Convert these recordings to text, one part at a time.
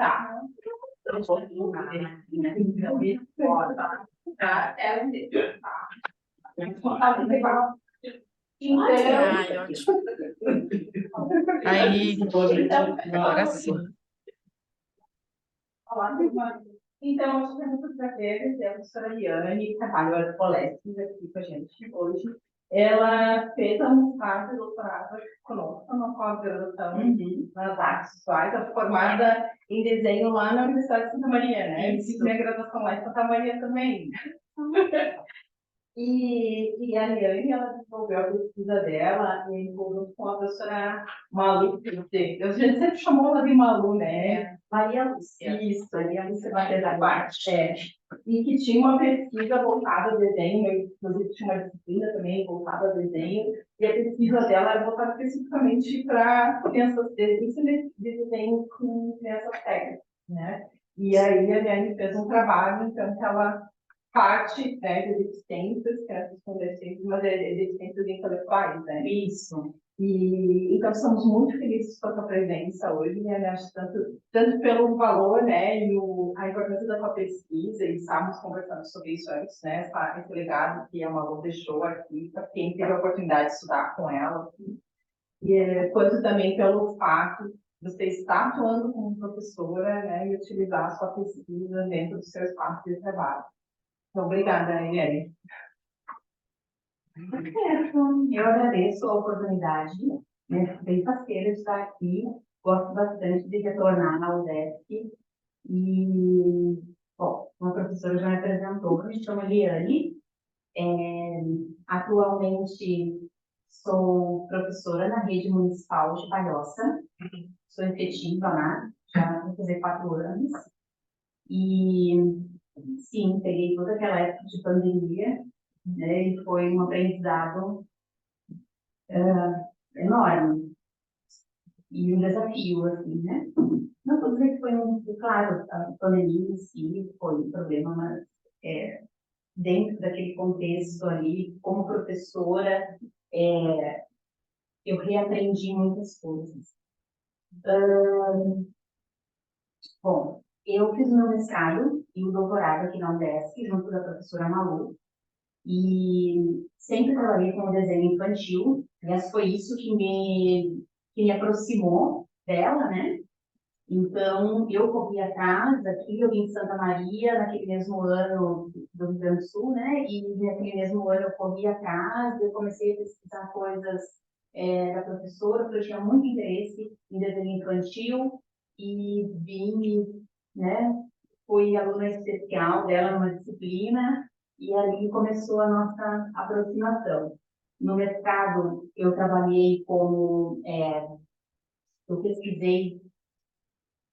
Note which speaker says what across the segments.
Speaker 1: Tá. Eu vou colocar aqui, né? Então, isso pode, tá? Até o dedo, tá? Então,
Speaker 2: Ai, ótimo. Aí, agora sim.
Speaker 1: Olá, turma. Então, hoje temos o prazer de ter a professora Liane Carvalho Poleschi aqui com a gente hoje. Ela fez a mestrado e doutorado conosco na pós-graduação nas artes visuais, ela é formada em desenho lá na Universidade de Santa Maria, né? Fiz minha graduação lá em Santa Maria também. E a Liane, ela desenvolveu a pesquisa dela em conjunto com a professora Malu. A gente sempre chamou ela de Malu, né? Maria Lúcia. Isso, Maria Lúcia da parte. E que tinha uma pesquisa voltada ao desenho, inclusive tinha uma disciplina também voltada ao desenho, e a pesquisa dela era voltada especificamente para crianças de desenho com crianças cegas, né? E aí a Liane fez um trabalho, então, que ela parte, né, de deficiências, crianças com deficiências, mas deficiências intelectuais, né? Isso. E então estamos muito felizes com a sua presença hoje, né? Acho tanto pelo valor, né, e a importância da sua pesquisa, e estávamos conversando sobre isso antes, né? Esse legado que a Malu deixou aqui para quem teve a oportunidade de estudar com ela, quanto também pelo fato de você estar atuando como professora, né, e utilizar a sua pesquisa dentro do seu espaço de trabalho. Então, obrigada, Eliane.
Speaker 3: Eu agradeço a oportunidade, né? Bem parceira de estar aqui. Gosto bastante de retornar na UDESC. E, bom, uma professora já me apresentou, me chamo Eliane. Atualmente sou professora na rede municipal de Palhoça. Sou efetiva lá, já vou fazer 4 anos. E, sim, peguei toda aquela época de pandemia, né, e foi um aprendizado enorme e um desafio, assim, né? Não vou dizer que foi claro, a pandemia em si foi um problema, mas dentro daquele contexto ali, como professora, eu reaprendi muitas coisas. Bom, eu fiz o meu mestrado e o doutorado aqui na UDESC, junto da professora Malu, e sempre trabalhei com o desenho infantil. Aliás, foi isso que me aproximou dela, né? Então, eu corri atrás aqui, eu vim de Santa Maria, naquele mesmo ano do Rio Grande do Sul, né? E naquele mesmo ano eu corri atrás, eu comecei a pesquisar coisas da professora, porque eu tinha muito interesse em desenho infantil, e vim, né? Fui aluna especial dela numa disciplina, e ali começou a nossa aproximação. No mestrado, eu trabalhei como, eu pesquisei,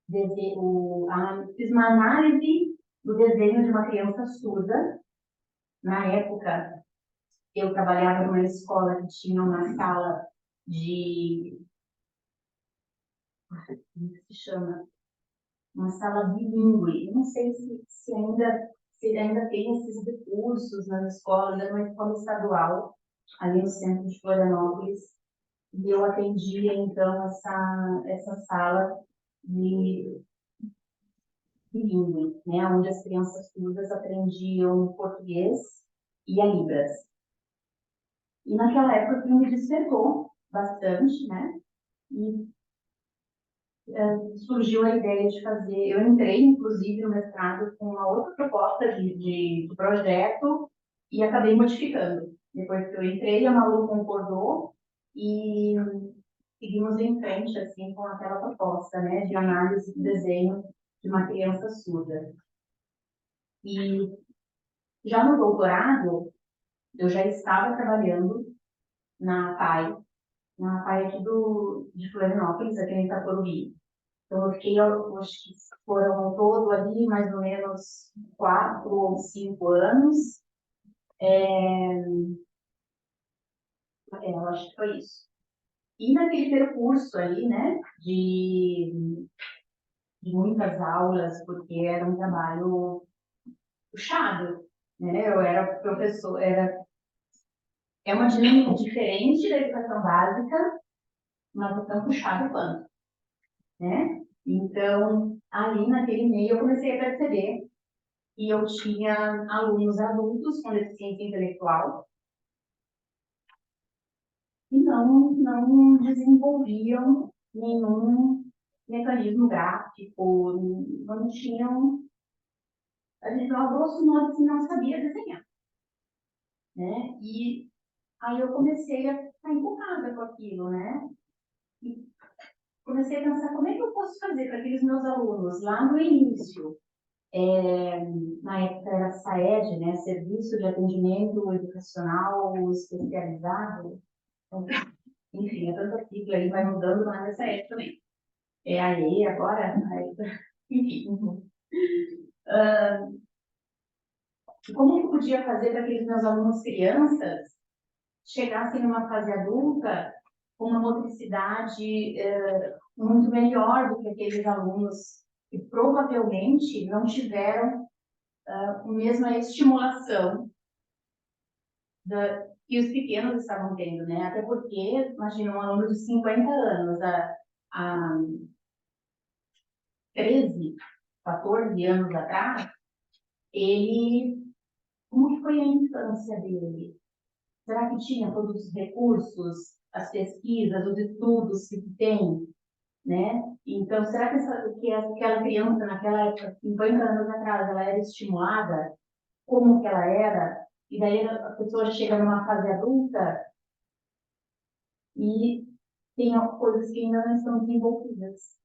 Speaker 3: fiz uma análise do desenho de uma criança surda. Na época, eu trabalhava numa escola que tinha uma sala de, como se chama? Uma sala bilíngue. Eu não sei se ainda tem esses recursos nas escolas, era uma escola estadual, ali no centro de Florianópolis, e eu atendia, então, essa sala de bilíngue, né, onde as crianças surdas aprendiam português e a Libras. E naquela época aquilo me despertou bastante, né, e surgiu a ideia de fazer. Eu entrei, inclusive, no mestrado com uma outra proposta de projeto e acabei modificando. Depois que eu entrei, a Malu concordou e seguimos em frente, assim, com aquela proposta, né, de análise do desenho de uma criança surda. E já no doutorado, eu já estava trabalhando na PAI aqui de Florianópolis, aqui em Itacoruí. Então, eu fiquei, acho que foram ao todo ali mais ou menos 4 ou 5 anos. Eu acho que foi isso. E naquele percurso ali, né, de muitas aulas, porque era um trabalho puxado, né? Eu era professor, é uma dinâmica diferente da educação básica, mas é tão puxado quanto, né? Então, ali naquele meio, eu comecei a perceber que eu tinha alunos adultos com deficiência intelectual que não desenvolviam nenhum mecanismo gráfico, não tinham, a gente, a grosso modo, assim, não sabia desenhar, né? E aí eu comecei a ficar empolgada com aquilo, né? E comecei a pensar como é que eu posso fazer para aqueles meus alunos lá no início, na época era SAED, né? Serviço de Atendimento Educacional Especializado, então, enfim, é tanta sigla aí, vai mudando, mas é SAED também. É a E agora, enfim. Como eu podia fazer para que aqueles meus alunos crianças chegassem numa fase adulta com uma motricidade muito melhor do que aqueles alunos que provavelmente não tiveram a mesma estimulação que os pequenos estavam tendo, né? Até porque, imagina, um aluno de 50 anos, há 13, 14 anos atrás, ele, como que foi a infância dele? Será que tinha todos os recursos, as pesquisas, os estudos que tem, né? Então, será que aquela criança, naquela época, 50 anos atrás, ela era estimulada? Como que ela era? E daí a pessoa chega numa fase adulta e tem coisas que ainda não estão desenvolvidas.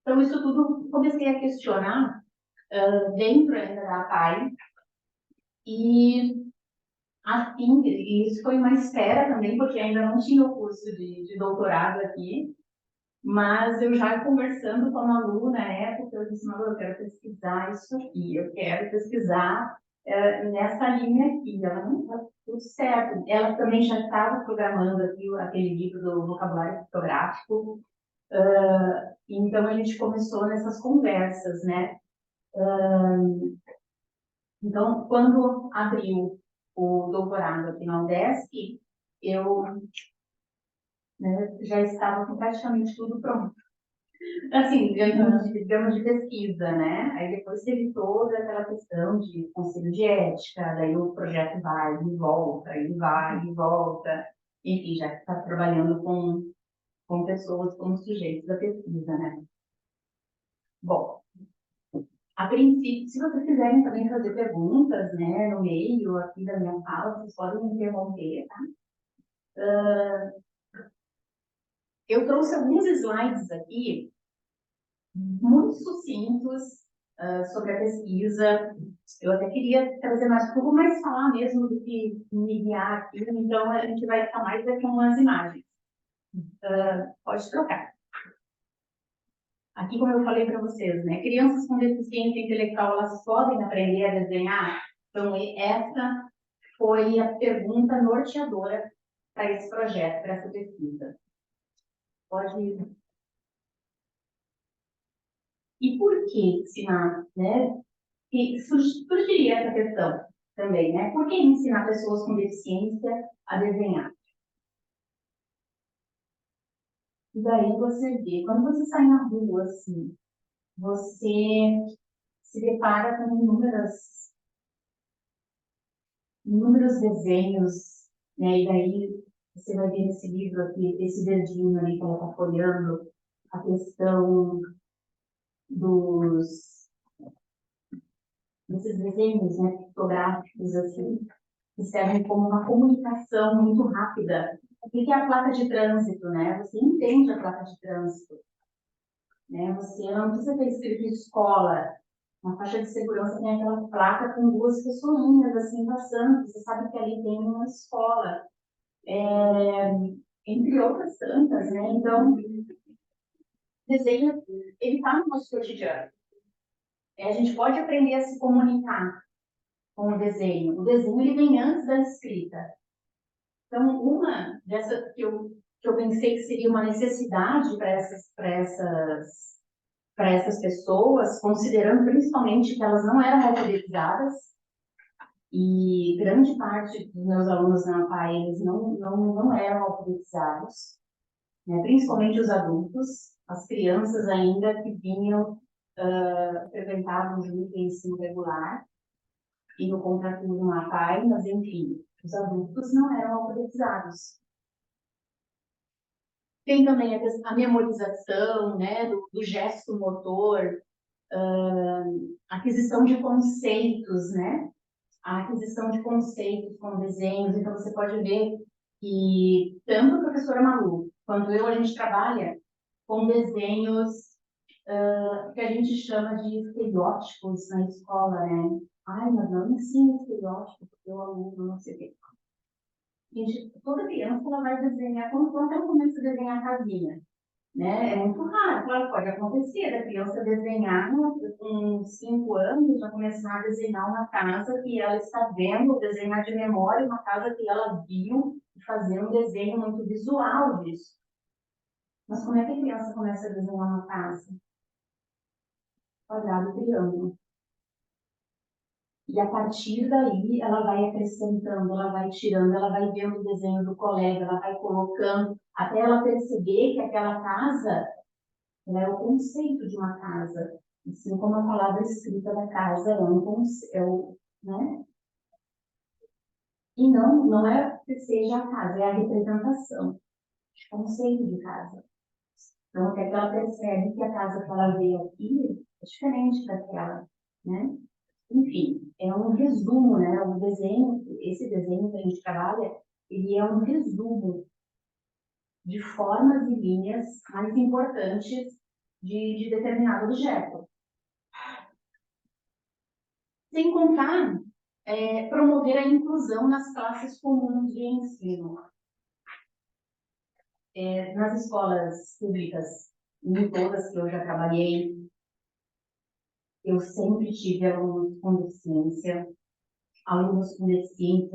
Speaker 3: Então, isso tudo comecei a questionar dentro ainda da APAE e assim, e isso foi uma espera também, porque ainda não tinha o curso de doutorado aqui, mas eu já conversando com a Malu na época, eu disse, Malu, eu quero pesquisar isso aqui, eu quero pesquisar nessa linha aqui. Ela não está tudo certo. Ela também já estava programando aqui aquele livro do vocabulário fotográfico, então a gente começou nessas conversas, né? Então, quando abriu o doutorado aqui na UDESC, eu, né, já estava com praticamente tudo pronto. Assim, digamos de pesquisa, né? Aí depois teve toda aquela questão de conselho de ética, daí o projeto vai e volta, e vai e volta. Enfim, já está trabalhando com pessoas como sujeitos da pesquisa, né? Bom, a princípio, se vocês quiserem também fazer perguntas, né, no meio aqui da minha fala, vocês podem me interromper, tá? Eu trouxe alguns slides aqui, muito sucintos, sobre a pesquisa. Eu até queria trazer mais, porque eu vou mais falar mesmo do que me guiar aqui, então a gente vai ficar mais aqui umas imagens. Pode trocar. Aqui, como eu falei para vocês, né, crianças com deficiência intelectual, elas podem aprender a desenhar? Então, essa foi a pergunta norteadora para esse projeto, para essa pesquisa. Pode ir. E por que ensinar, né? E surgiria essa questão também, né? Por que ensinar pessoas com deficiência a desenhar? E daí você vê, quando você sai na rua, assim, você se depara com inúmeros desenhos, né? E daí você vai ver nesse livro aqui, esse verdinho ali que ela está folheando, a questão desses desenhos, né, fotográficos, assim, que servem como uma comunicação muito rápida. O que é a placa de trânsito, né? Você entende a placa de trânsito, né? Você não precisa ter escrito escola. Na faixa de segurança tem aquela placa com duas pessoinhas, assim, passando. Você sabe que ali tem uma escola. Entre outras tantas, né? Então, desenho, ele está no nosso cotidiano. A gente pode aprender a se comunicar com o desenho. O desenho, ele vem antes da escrita. Então, uma dessa que eu pensei que seria uma necessidade para essas pessoas, considerando principalmente que elas não eram alfabetizadas, e grande parte dos meus alunos na APA, eles não eram alfabetizados, né? Principalmente os adultos. as crianças ainda que vinham, frequentavam junto o ensino regular, e no contraturno na PAI, mas enfim, os adultos não eram alfabetizados. Tem também a memorização, né, do gesto motor, aquisição de conceitos, né? A aquisição de conceitos com desenhos. Então, você pode ver que tanto a professora Malu quanto eu, a gente trabalha com desenhos que a gente chama de estereótipos na escola, né? Ai, mas não ensina estereótipo, porque o aluno não sei o quê. Gente, toda criança ela vai desenhar, quando ela começa a desenhar a casinha, né? É muito raro, claro, pode acontecer da criança desenhar com 5 anos, já começar a desenhar uma casa que ela está vendo, desenhar de memória uma casa que ela viu, e fazer um desenho muito visual disso. Mas como é que a criança começa a desenhar uma casa? Quadrado, triângulo. E a partir daí, ela vai acrescentando, ela vai tirando, ela vai vendo o desenho do colega, ela vai colocando, até ela perceber que aquela casa, ela é o conceito de uma casa. Assim como a palavra escrita da casa é um conceito, né? E não é que seja a casa, é a representação, o conceito de casa. Então, até que ela percebe que a casa que ela vê aqui é diferente daquela, né? Enfim, é um resumo, né? O desenho, esse desenho que a gente trabalha, ele é um resumo de formas e linhas mais importantes de determinado objeto. Sem contar, promover a inclusão nas classes comuns de ensino. Nas escolas públicas, em todas que eu já trabalhei, eu sempre tive alunos com deficiência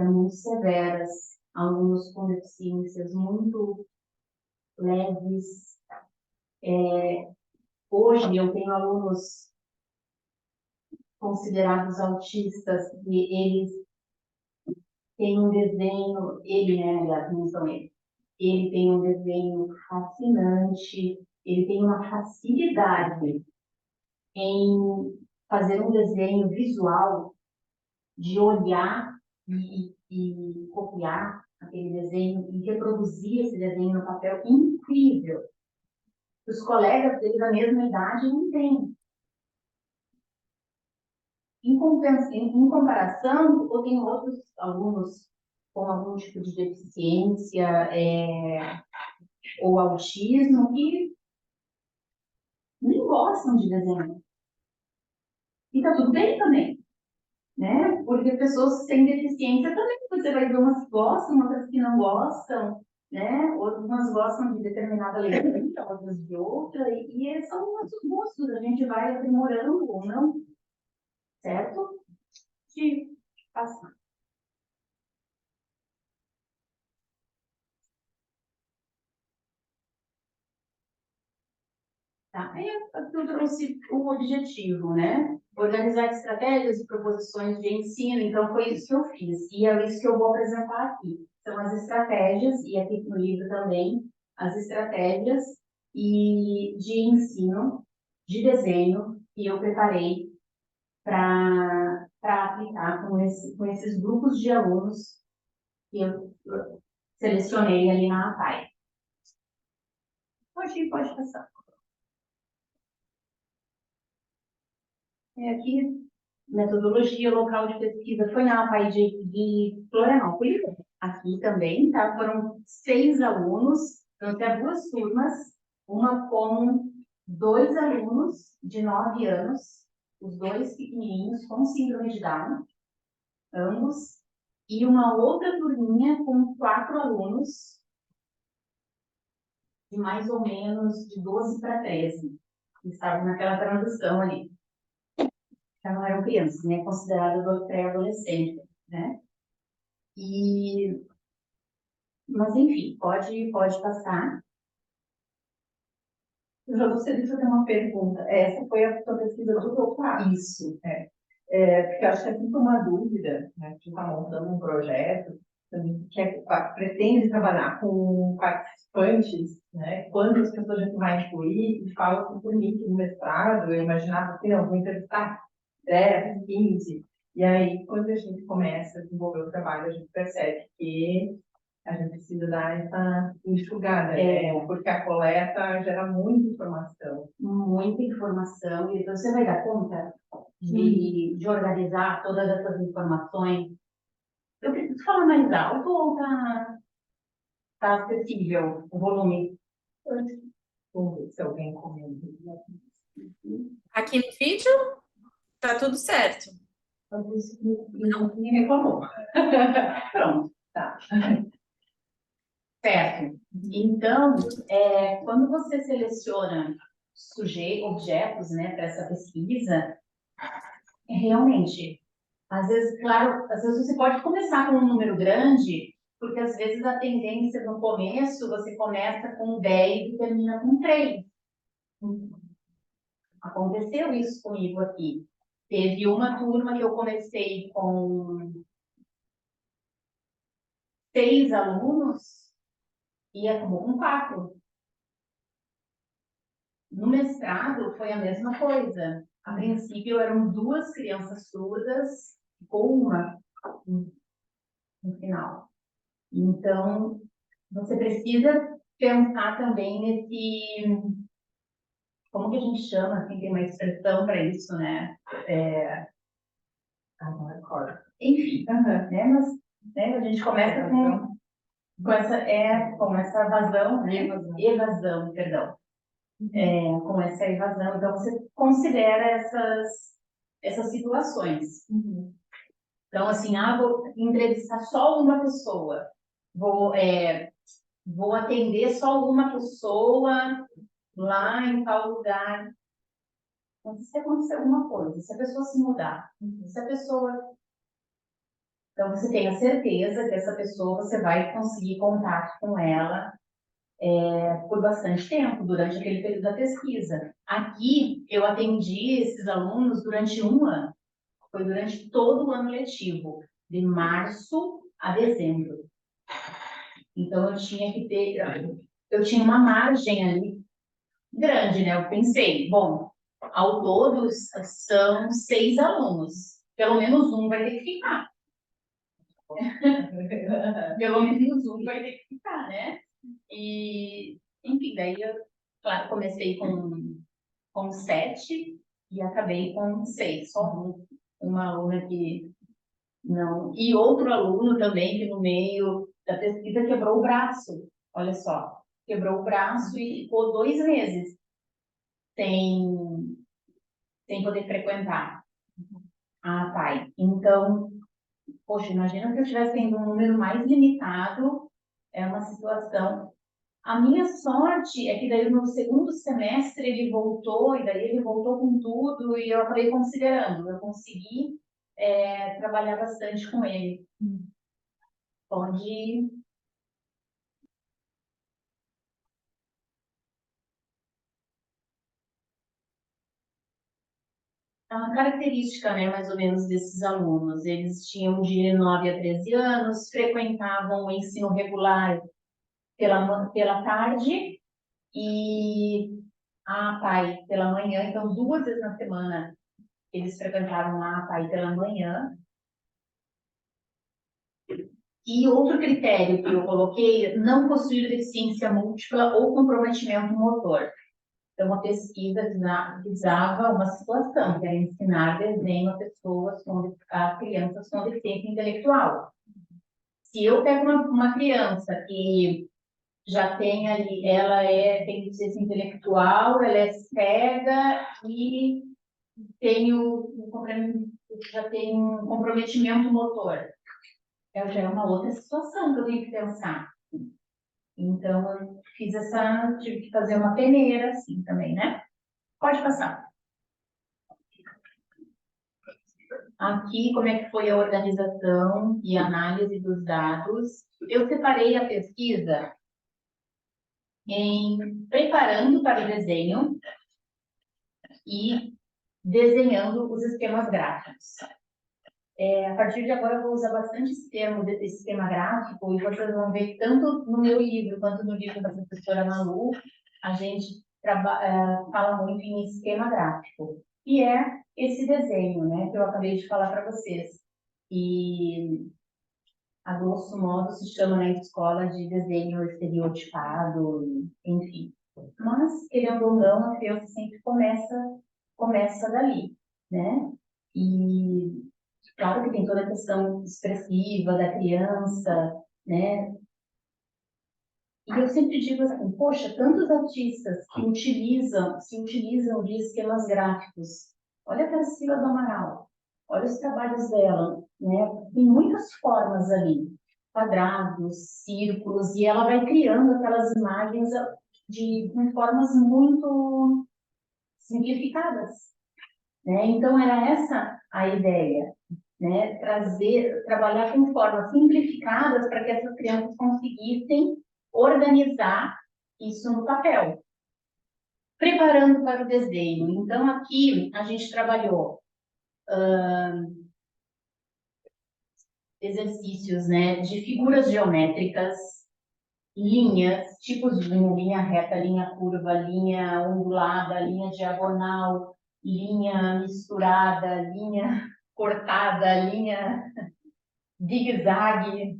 Speaker 3: muito severas, alunos com deficiências muito leves. Hoje eu tenho alunos considerados autistas e eles têm um desenho, ele, né, aliás, não são eles, ele tem um desenho fascinante, ele tem uma facilidade em fazer um desenho visual, de olhar e copiar aquele desenho e reproduzir esse desenho no papel incrível. Os colegas dele da mesma idade não têm. Em comparação, eu tenho outros alunos com algum tipo de deficiência ou autismo que nem gostam de desenhar. E tá tudo bem também, né? Porque pessoas sem deficiência também, você vai ver umas que gostam, outras que não gostam, né? Umas gostam de determinada leitura, outras de outra, e são nossos gostos, a gente vai aprimorando ou não, certo? De passar. Tá? Aí eu trouxe o objetivo, né? Organizar estratégias e proposições de ensino, então foi isso que eu fiz. E é isso que eu vou apresentar aqui. São as estratégias, e aqui no livro também, as estratégias de ensino, de desenho, que eu preparei para aplicar com esses grupos de alunos que eu selecionei ali na APAE. Pode passar. Aqui, metodologia local de pesquisa foi na APAE de Florianópolis. Aqui também, tá? Foram 6 alunos, então até 2 turmas, uma com 2 alunos de 9 anos, os 2 pequenininhos com síndrome de Down, ambos, e uma outra turminha com 4 alunos, de mais ou menos de 12 para 13, que estavam naquela transição ali. Já não eram crianças, né? Considerado pré-adolescente, né? Mas, enfim, pode passar.
Speaker 1: Eu já gostaria de fazer uma pergunta. Essa foi a sua pesquisa do doutorado?
Speaker 3: Isso.
Speaker 1: Porque eu acho que é sempre uma dúvida, né? Que está montando um projeto. pretende trabalhar com participantes, né? Quantas pessoas a gente vai incluir, e fala com o link no mestrado, eu imaginava assim, não, vou entrevistar 10, 15, e aí quando a gente começa a desenvolver o trabalho, a gente percebe que a gente precisa dar essa enxugada, né? Porque a coleta gera muita informação.
Speaker 3: Muita informação, e você vai dar conta de organizar todas essas informações. Eu preciso falar mais alto ou tá acessível o volume?
Speaker 1: Vamos ver se alguém comenta.
Speaker 2: Aqui no vídeo tá tudo certo.
Speaker 1: Ninguém reclamou.
Speaker 3: Pronto.
Speaker 1: Tá.
Speaker 3: Certo. Então, quando você seleciona objetos, né, para essa pesquisa, realmente, às vezes, claro, às vezes você pode começar com um número grande, porque às vezes a tendência no começo, você começa com 10 e termina com 3. Aconteceu isso comigo aqui. Teve uma turma que eu comecei com 6 alunos e acabou com 4. No mestrado foi a mesma coisa. A princípio eram 2 crianças surdas, ficou uma no final. Então, você precisa pensar também nesse, como que a gente chama, assim, tem uma expressão para isso, né?
Speaker 1: Não recordo.
Speaker 3: Enfim, né? Mas né, a gente começa com essa vazão, né? Evasão, perdão. Com essa evasão. Então, você considera essas situações. Então, assim, vou entrevistar só uma pessoa, vou atender só uma pessoa lá em tal lugar. Então, se acontecer alguma coisa, se a pessoa se mudar, se a pessoa... Então, você tem a certeza que essa pessoa, você vai conseguir contato com ela por bastante tempo, durante aquele período da pesquisa. Aqui, eu atendi esses alunos durante 1 ano. Foi durante todo o ano letivo, de março a dezembro. Então, eu tinha uma margem ali grande, né? Eu pensei, bom, ao todo são 6 alunos. Pelo menos um vai ter que ficar. Pelo menos um vai ter que ficar, né? E, enfim, daí eu, claro, comecei com 7 e acabei com 6. Só uma aluna que não. E outro aluno também que no meio da pesquisa quebrou o braço. Olha só, quebrou o braço e ficou 2 meses sem, sem poder frequentar a PAI. Então, poxa, imagina se eu estivesse tendo um número mais limitado, é uma situação. A minha sorte é que daí no segundo semestre ele voltou, e daí ele voltou com tudo, e eu acabei considerando, eu consegui trabalhar bastante com ele. Pode. É uma característica, né, mais ou menos, desses alunos. Eles tinham de 9 a 13 anos, frequentavam o ensino regular pela tarde e a PAI pela manhã. Então, 2 vezes na semana eles frequentavam a PAI pela manhã. E outro critério que eu coloquei, não possuir deficiência múltipla ou comprometimento motor. Então, a pesquisa visava uma situação, que era ensinar desenho a crianças com deficiência intelectual. Se eu pego uma criança que já tem ali, tem deficiência intelectual, ela é cega e já tem um comprometimento motor, já é uma outra situação que eu tenho que pensar. Então, eu tive que fazer uma peneira, assim, também, né? Pode passar. Aqui, como é que foi a organização e análise dos dados? Eu separei a pesquisa em preparando para o desenho e desenhando os esquemas gráficos. A partir de agora eu vou usar bastante esse termo, esse esquema gráfico, e vocês vão ver que tanto no meu livro quanto no livro da professora Malu, a gente fala muito em esquema gráfico, e é esse desenho, né, que eu acabei de falar para vocês. E, a grosso modo, se chama na escola de desenho estereotipado, enfim. Mas, querendo ou não, a criança sempre começa dali, né? E claro que tem toda a questão expressiva da criança, né? E eu sempre digo assim, poxa, tantos artistas que se utilizam de esquemas gráficos. Olha a Tarsila do Amaral, olha os trabalhos dela, né? Tem muitas formas ali, quadrados, círculos, e ela vai criando aquelas imagens com formas muito simplificadas, né? Então era essa a ideia, né? Trabalhar com formas simplificadas para que essas crianças conseguissem organizar isso no papel, preparando para o desenho. Então, aqui a gente trabalhou exercícios, né, de figuras geométricas, linhas, tipos de linha reta, linha curva, linha ondulada, linha diagonal, linha misturada, linha cortada, linha zigue-zague,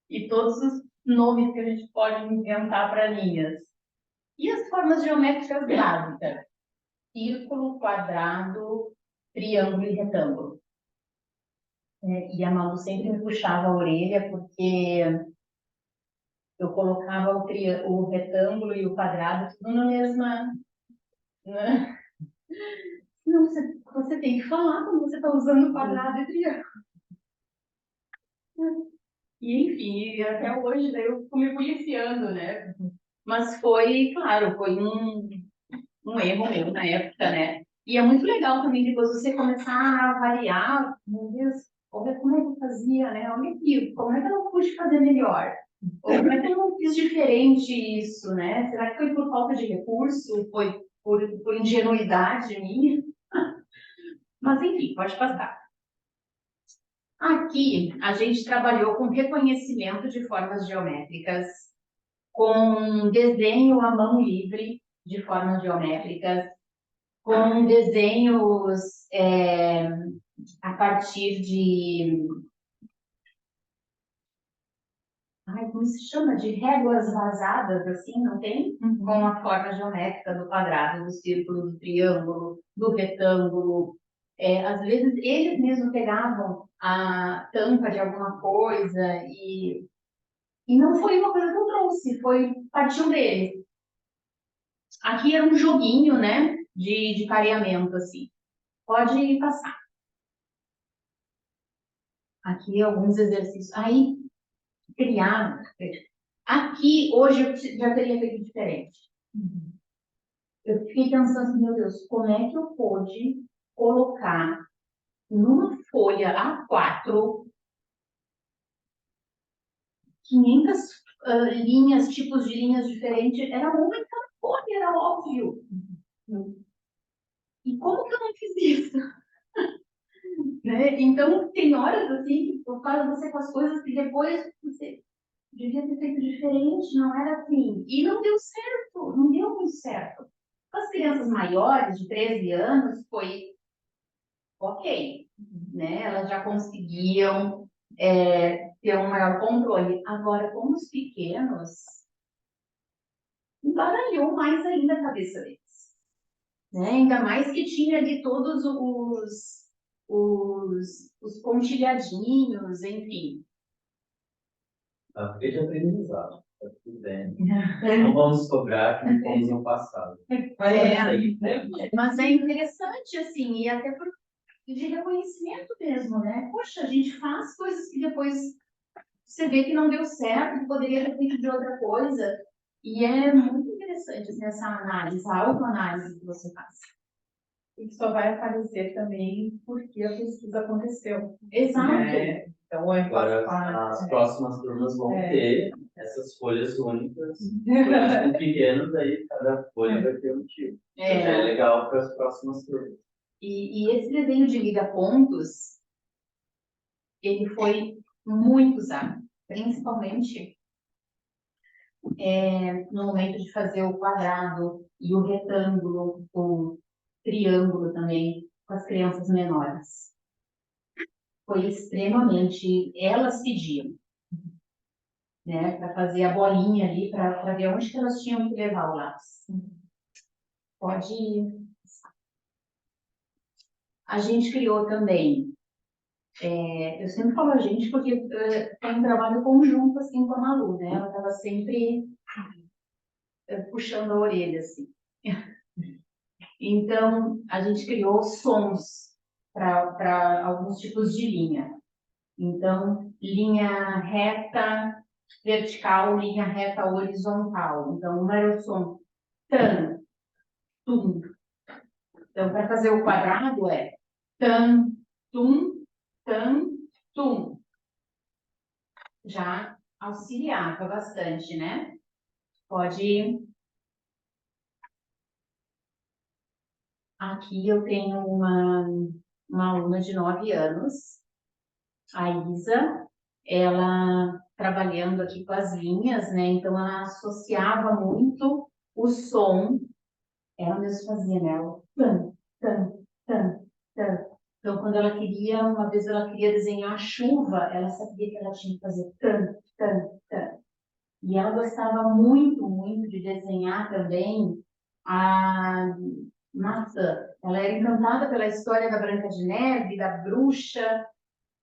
Speaker 3: e todos os nomes que a gente pode inventar para linhas. E as formas geométricas básicas? Círculo, quadrado, triângulo e retângulo. E a Malu sempre me puxava a orelha, porque eu colocava o retângulo e o quadrado tudo na mesma... Né? Não, você tem que falar quando você está usando quadrado e triângulo. E, enfim, até hoje daí eu fico me policiando, né? Mas foi, claro, foi um erro meu na época, né? E é muito legal também depois você começar a avaliar, meu Deus, olha como é que eu fazia, né? Olha aqui, como é que eu não pude fazer melhor? Ou como é que eu não fiz diferente isso, né? Será que foi por falta de recurso? Foi por ingenuidade minha? Mas enfim, pode passar. Aqui a gente trabalhou com reconhecimento de formas geométricas, com desenho à mão livre de formas geométricas, com desenhos a partir de... Ai, como se chama? De réguas vazadas, assim, não tem?
Speaker 1: Uhum.
Speaker 3: Com a forma geométrica do quadrado, do círculo, do triângulo, do retângulo. Às vezes, eles mesmos pegavam a tampa de alguma coisa e não foi uma coisa que eu trouxe, partiu deles. Aqui era um joguinho, né, de pareamento, assim. Pode passar. Aqui alguns exercícios. Aí, criar. Aqui, hoje, eu já teria feito diferente. Eu fiquei pensando assim, meu Deus, como é que eu pude colocar numa folha A4 500 linhas, tipos de linhas diferentes? Era uma em cada folha, era óbvio. E como que eu não fiz isso? Né? Então, tem horas assim, que eu falo você com as coisas que depois você devia ter feito diferente, não era assim. E não deu certo, não deu muito certo. Com as crianças maiores, de 13 anos, foi ok, né? Elas já conseguiam ter um maior controle. Agora, com os pequenos, embaralhou mais ainda a cabeça deles. Né? Ainda mais que tinha ali todos os pontilhadinhos, enfim.
Speaker 4: Porque de aprendizado, tá tudo bem. Não vamos cobrar que fomos no passado.
Speaker 3: Mas é interessante, assim, e até de reconhecimento mesmo, né? Poxa, a gente faz coisas que depois você vê que não deu certo, que poderia ter feito de outra coisa. E é muito interessante assim, essa análise, essa autoanálise que você faz.
Speaker 1: E só vai aparecer também porque a pesquisa aconteceu.
Speaker 3: Exato.
Speaker 1: Então,
Speaker 4: Agora, as próximas turmas vão ter essas folhas únicas, folhas com pequenos, aí cada folha vai ter um tipo. Então, já é legal para as próximas turmas.
Speaker 3: E esse desenho de liga pontos, ele foi muito usado, principalmente no momento de fazer o quadrado e o retângulo, o triângulo também, com as crianças menores. Foi extremamente, elas pediam, né, para fazer a bolinha ali, para ver onde que elas tinham que levar o lápis. Pode ir. A gente criou também, eu sempre falo a gente porque foi um trabalho conjunto assim com a Malu, né? Ela estava sempre puxando a orelha assim. Então a gente criou sons para alguns tipos de linha. Então linha reta vertical, linha reta horizontal. Então uma era o som tan, tum. Então para fazer o quadrado é tan, tum, tan, tum. Já auxiliava bastante, né? Pode. Aqui eu tenho uma aluna de 9 anos, a Isa, ela trabalhando aqui com as linhas, né? Então ela associava muito o som, ela mesma fazia, né? O tan, tan, tan, tan. Então, quando ela queria, uma vez ela queria desenhar a chuva, ela sabia que ela tinha que fazer tan, tan, tan. E ela gostava muito, muito de desenhar também a maçã. Ela era encantada pela história da Branca de Neve, da bruxa,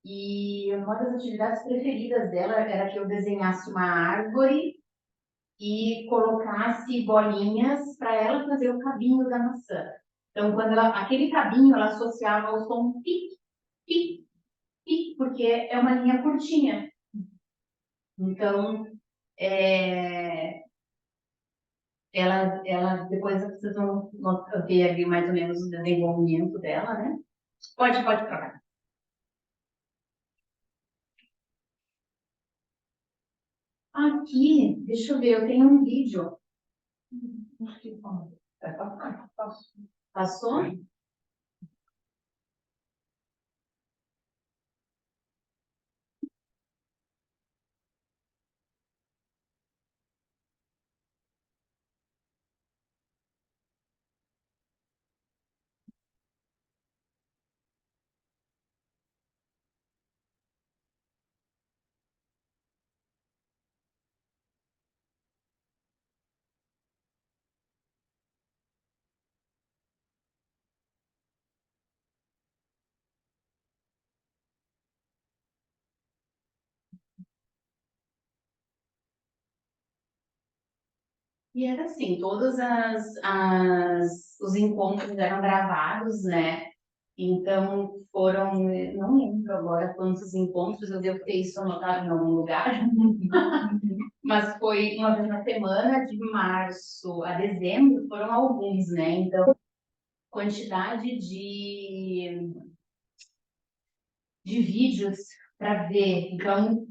Speaker 3: e uma das atividades preferidas dela era que eu desenhasse uma árvore e colocasse bolinhas para ela fazer o cabinho da maçã. Então, aquele cabinho ela associava ao som pique, pique, pique, porque é uma linha curtinha. Então, ela depois vocês vão ver ali mais ou menos o desenvolvimento dela, né? Pode trocar. Aqui, deixa eu ver, eu tenho um vídeo. Passou? E era assim, todos os encontros eram gravados, né? Então foram, não lembro agora quantos encontros, eu devo ter isso anotado em algum lugar, mas foi uma vez na semana, de março a dezembro, foram alguns, né? Então, quantidade de vídeos para ver. Então,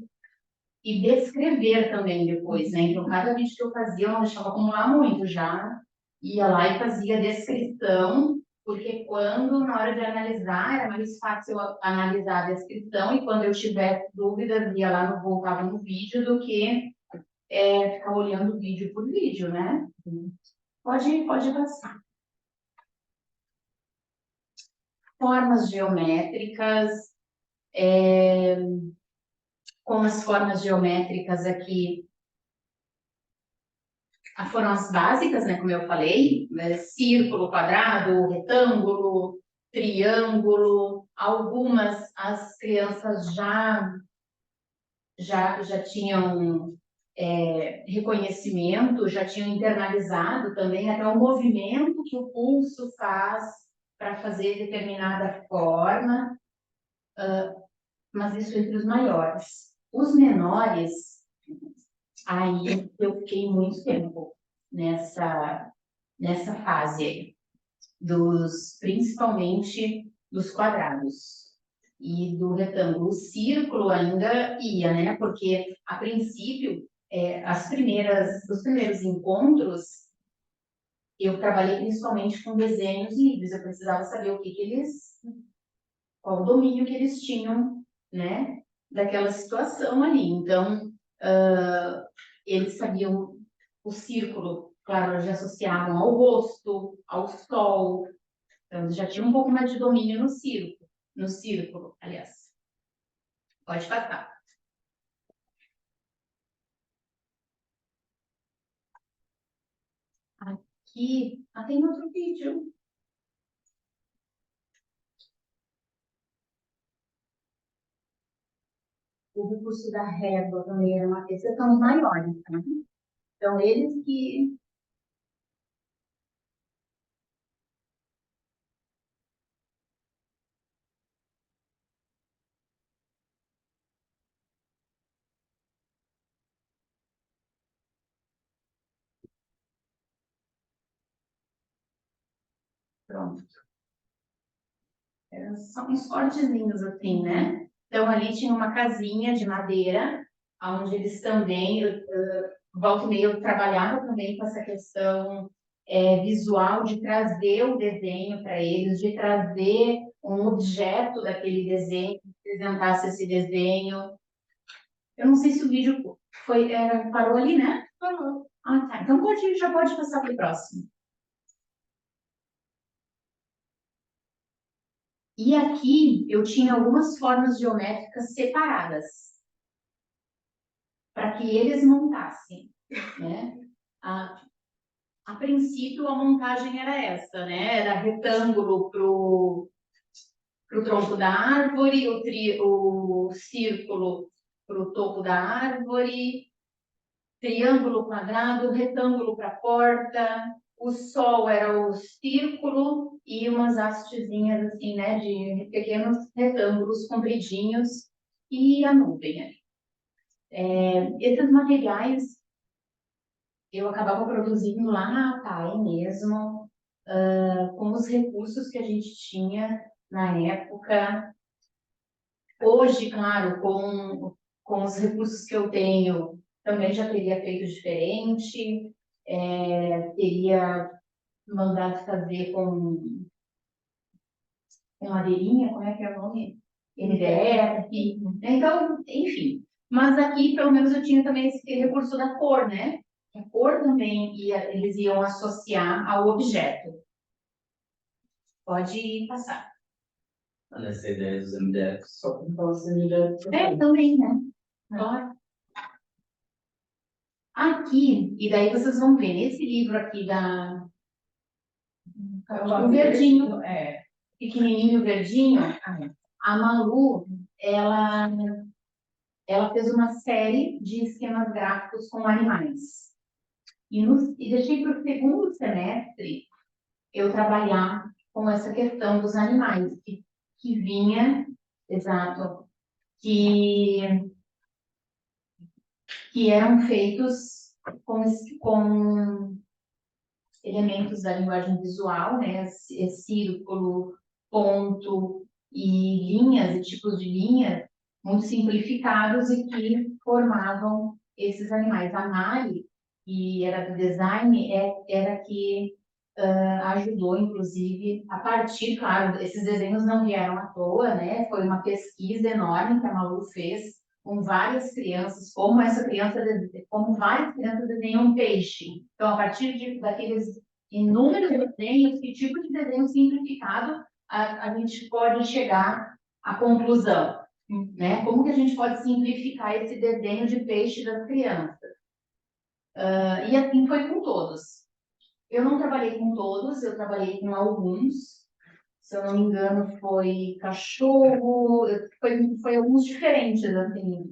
Speaker 3: e descrever também depois, né? Então, cada vídeo que eu fazia, eu não deixava acumular muito já. Ia lá e fazia descrição, porque quando, na hora de analisar, era mais fácil analisar a descrição, e quando eu tiver dúvidas, ia lá, voltava no vídeo, do que ficar olhando vídeo por vídeo, né? Pode passar. Formas geométricas, como as formas geométricas aqui foram as básicas, né, como eu falei, né, círculo, quadrado, retângulo, triângulo. Algumas as crianças já tinham reconhecimento, já tinham internalizado também até o movimento que o pulso faz para fazer determinada forma, mas isso entre os maiores. Os menores, aí eu fiquei muito tempo nessa fase aí, principalmente dos quadrados e do retângulo. O círculo ainda ia, né? Porque, a princípio, os primeiros encontros, eu trabalhei principalmente com desenhos livres. Eu precisava saber qual o domínio que eles tinham né, daquela situação ali. Então, eles sabiam o círculo, claro, eles já associavam ao rosto, ao sol, então eles já tinham um pouco mais de domínio no círculo, aliás. Pode passar. Aqui, tem outro vídeo. O recurso da régua também era uma esses são os maiores, tá? Então, eles que... Pronto. São uns cortezinhos assim, né? Então, ali tinha uma casinha de madeira, onde eles também, volta e meia, eu trabalhava também com essa questão visual, de trazer o desenho para eles, de trazer um objeto daquele desenho, que apresentasse esse desenho. Eu não sei se o vídeo parou ali, né? Parou. Ah, tá. Então já pode passar para o próximo. E aqui eu tinha algumas formas geométricas separadas para que eles montassem, né? A princípio a montagem era essa, né? Era retângulo pro tronco da árvore, o círculo pro topo da árvore, triângulo quadrado, retângulo para a porta, o sol era o círculo e umas hastezinhas assim, né, de pequenos retângulos compridinhos e a nuvem ali. Esses materiais eu acabava produzindo lá na APAE mesmo, com os recursos que a gente tinha na época. Hoje, claro, com os recursos que eu tenho, também já teria feito diferente, teria mandado fazer com madeirinha, como é que é o nome? MDF, então, enfim. Mas aqui, pelo menos, eu tinha também esse recurso da cor, né? A cor também eles iam associar ao objeto. Pode passar.
Speaker 4: Nessa ideia dos MDFs, só pintar os MDFs.
Speaker 3: Também, né? Claro. Aqui, e daí vocês vão ver, nesse livro aqui o verdinho, pequenininho verdinho, a Malu, ela fez uma série de esquemas gráficos com animais. E deixei para o segundo semestre eu trabalhar com essa questão dos animais, que vinha, exato, que eram feitos com elementos da linguagem visual, né? Círculo, ponto e linhas, e tipos de linhas muito simplificados e que formavam esses animais. A Mari, que era do design, era que ajudou, inclusive, a partir, claro, esses desenhos não vieram à toa, né? Foi uma pesquisa enorme que a Malu fez com várias crianças, como várias crianças desenham um peixe. Então, a partir daqueles inúmeros desenhos, que tipo de desenho simplificado a gente pode chegar à conclusão, né? Como que a gente pode simplificar esse desenho de peixe das crianças? E assim foi com todos. Eu não trabalhei com todos, eu trabalhei com alguns. Se eu não me engano, foi cachorro, foi alguns diferentes, assim,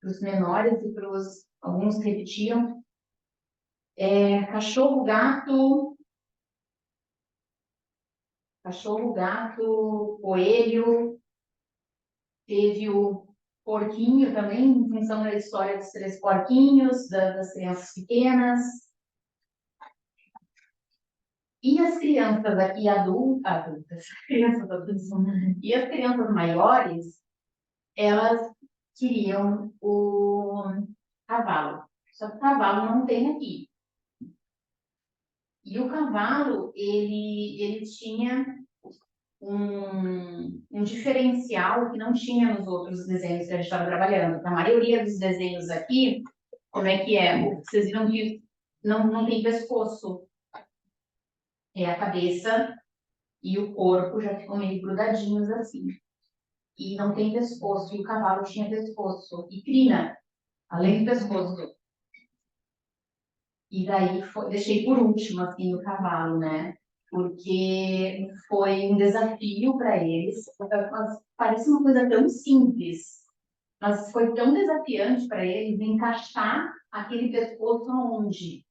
Speaker 3: dos menores e para os alguns que repetiam. Cachorro, gato, coelho, teve o porquinho também, em função da história dos 3 porquinhos, das crianças pequenas. E as crianças aqui adultas, crianças adultas, e as crianças maiores, elas queriam o cavalo. Só que o cavalo não tem aqui. E o cavalo, ele tinha um diferencial que não tinha nos outros desenhos que a gente estava trabalhando. Na maioria dos desenhos aqui, como é que é? Vocês viram que não tem pescoço. É a cabeça e o corpo já ficam meio grudadinhos assim. E não tem pescoço. E o cavalo tinha pescoço e crina, além do pescoço. E daí deixei por último, assim, o cavalo, né? Porque foi um desafio para eles. Mas parece uma coisa tão simples, mas foi tão desafiante para eles encaixar aquele pescoço onde?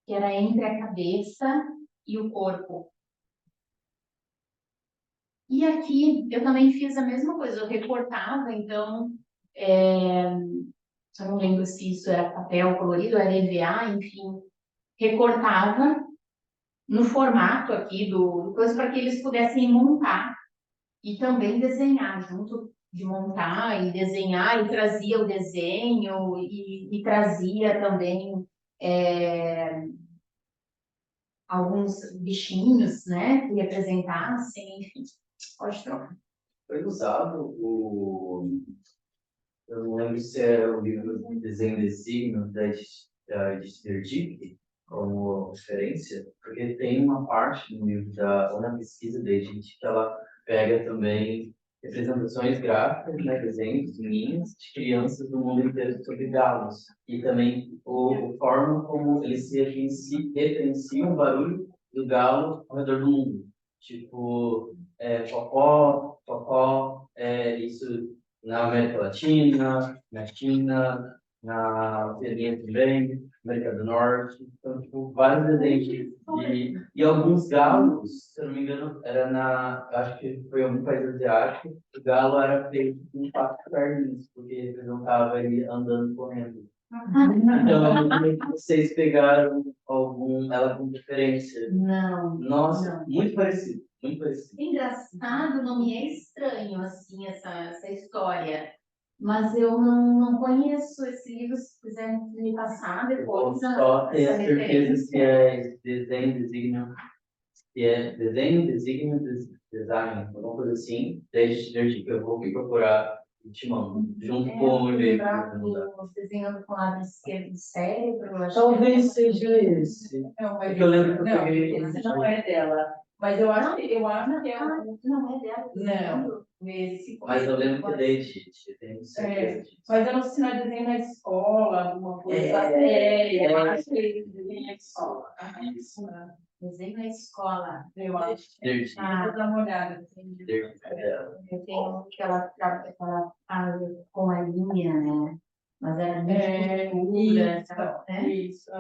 Speaker 3: Que era entre a cabeça e o corpo. E aqui eu também fiz a mesma coisa, eu recortava, então, eu não lembro se isso era papel colorido, era EVA, enfim, recortava no formato aqui do coisa para que eles pudessem montar e também desenhar junto de montar e desenhar e trazia o desenho e trazia também alguns bichinhos, né, que representassem, enfim, pode trocar.
Speaker 4: Foi usado eu não lembro se é o livro de desenho de signos da Esther Dick como referência, porque tem uma parte no livro ou na pesquisa da Edith que ela pega também representações gráficas, né, desenhos minhas de crianças do mundo inteiro sobre galos e também a forma como eles se referenciam o barulho do galo ao redor do mundo. Tipo, popó, popó, isso na América Latina, na China, na Oceania também, América do Norte. Então, tipo, vários desenhos. E alguns galos, se eu não me engano, acho que foi algum país asiático, o galo era feito com 4 perninhas, porque representava ele andando correndo. Então, eu queria que vocês pegaram ela com referência.
Speaker 3: Não.
Speaker 4: Nossa,
Speaker 3: não.
Speaker 4: muito parecido, muito parecido.
Speaker 3: Engraçado, não me é estranho, assim, essa história. Mas eu não conheço esse livro, se quiser me passar depois.
Speaker 4: Só ter
Speaker 3: essa
Speaker 4: a certeza
Speaker 3: referência.
Speaker 4: se é desenho, desígnio, design, alguma coisa assim. Daí a gente eu vou procurar e te mando, junto com o livro.
Speaker 3: Desenhando com o lado esquerdo do cérebro.
Speaker 4: Talvez seja esse.
Speaker 1: Não,
Speaker 4: É que eu lembro que eu
Speaker 1: não,
Speaker 4: peguei.
Speaker 1: esse não é dela. Mas eu acho que é
Speaker 3: não é dela.
Speaker 1: Não, esse.
Speaker 4: Mas eu lembro que é da Edith, eu tenho certeza disso.
Speaker 1: Mas eu não sei se não é desenho na escola, alguma coisa. Eu acho que ele desenha na escola.
Speaker 4: Isso.
Speaker 3: Desenho na escola.
Speaker 1: Eu acho.
Speaker 4: Dirty.
Speaker 1: Vou dar uma olhada.
Speaker 4: Dirty é dela.
Speaker 3: Eu tenho aquela com a linha, né? Mas era muito cultura, né?
Speaker 1: Isso.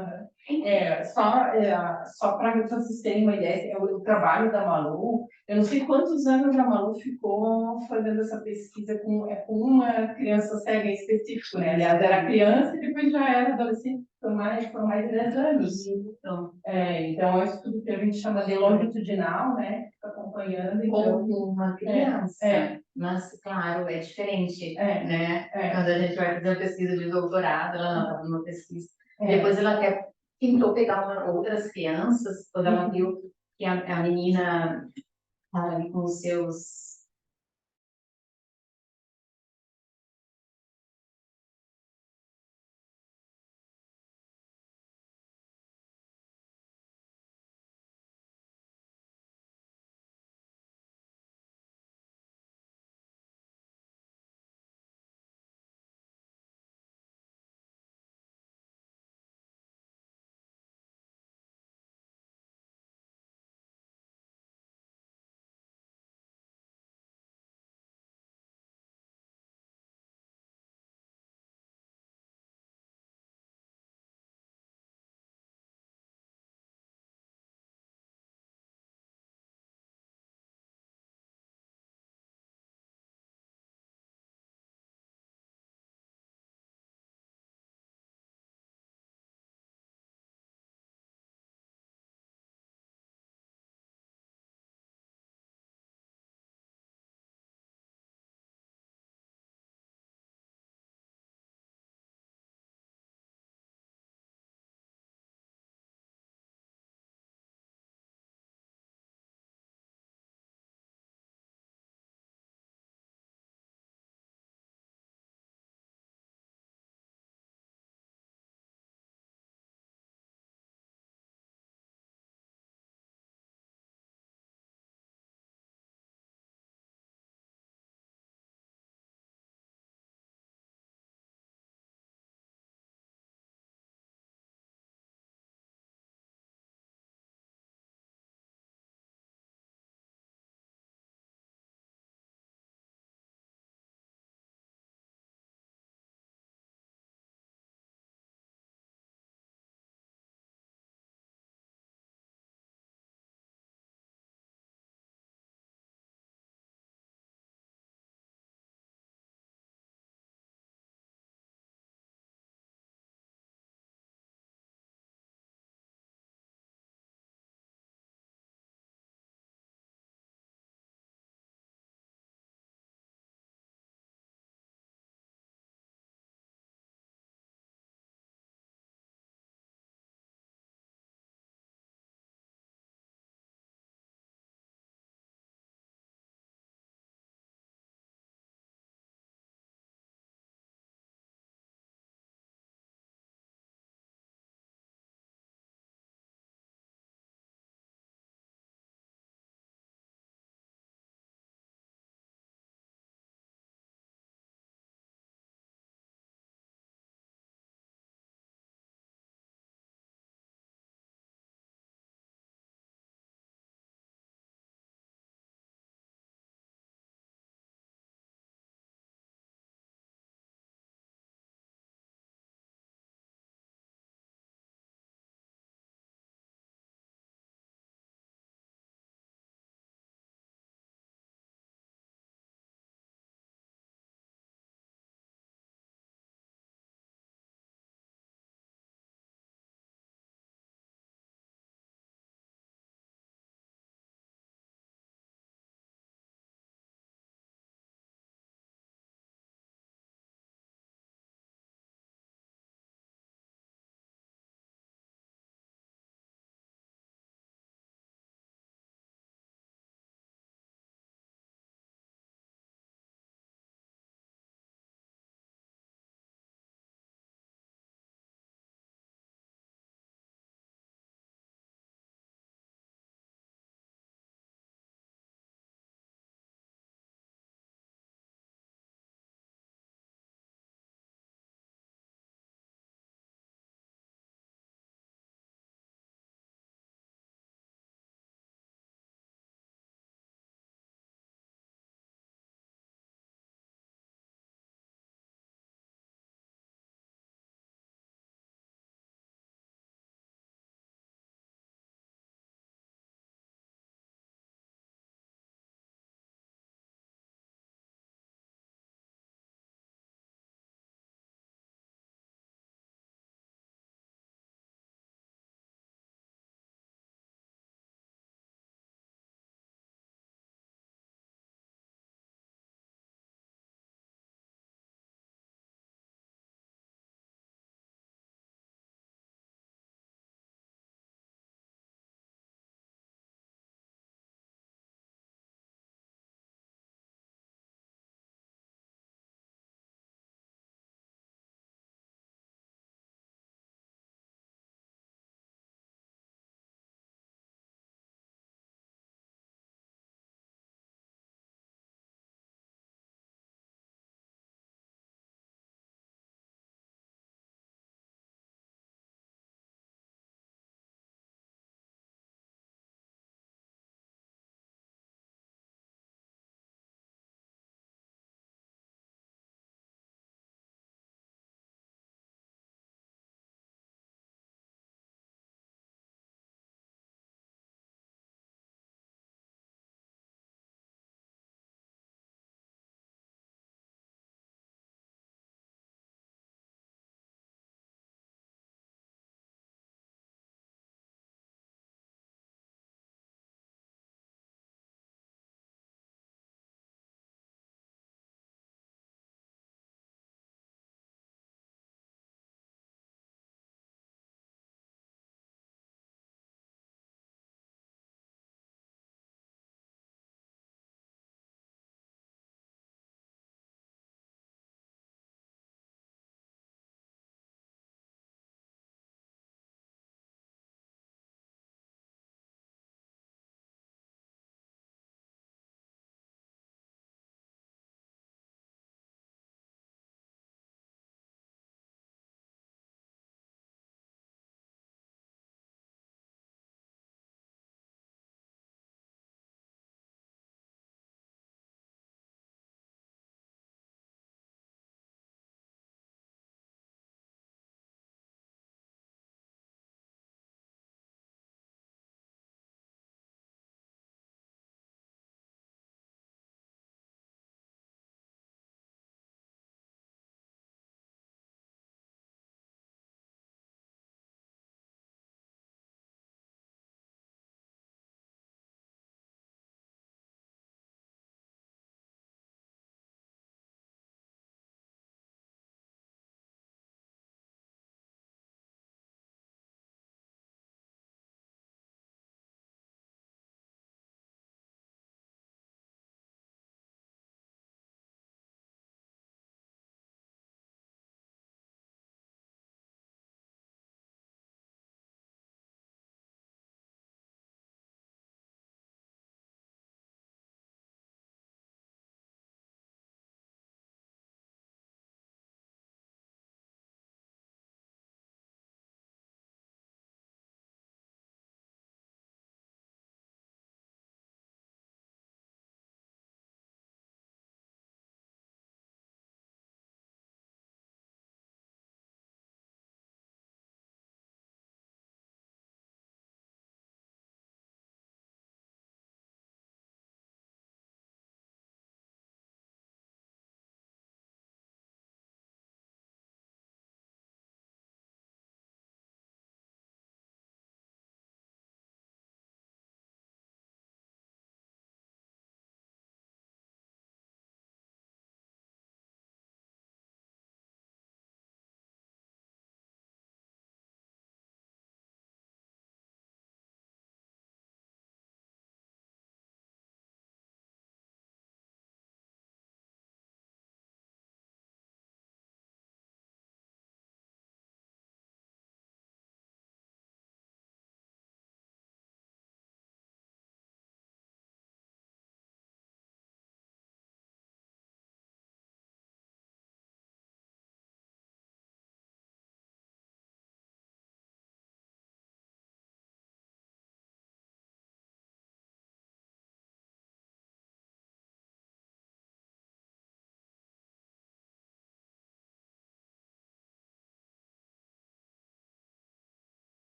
Speaker 1: Só para vocês terem uma ideia, o trabalho da Malu, eu não sei quantos anos a Malu ficou fazendo essa pesquisa com uma criança cega em específico, né? Aliás, era criança e depois já era adolescente por mais de 10 anos.
Speaker 3: Então,
Speaker 1: Então, é um estudo que a gente chama de longitudinal, né? Fica acompanhando. Então,
Speaker 3: como uma criança, mas, claro, é diferente, né? Quando a gente vai fazer uma pesquisa de doutorado, ela não estava numa pesquisa. Depois ela até tentou pegar outras crianças, quando ela viu que a menina estava ali com os seus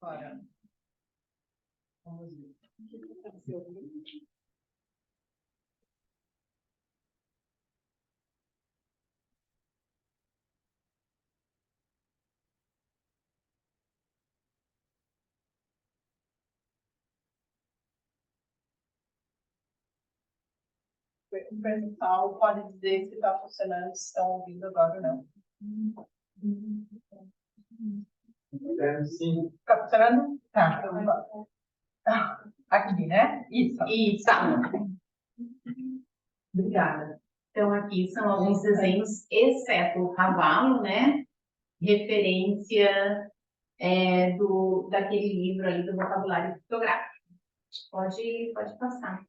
Speaker 1: agora. Vamos ver. O pessoal pode dizer se está funcionando, se estão ouvindo agora ou não.
Speaker 4: Sim.
Speaker 1: Está funcionando? Tá, então vamos lá. Aqui, né? Isso.
Speaker 3: Isso. Obrigada. Então, aqui são alguns desenhos, exceto o cavalo, né? Referência daquele livro ali do vocabulário fotográfico. Pode passar.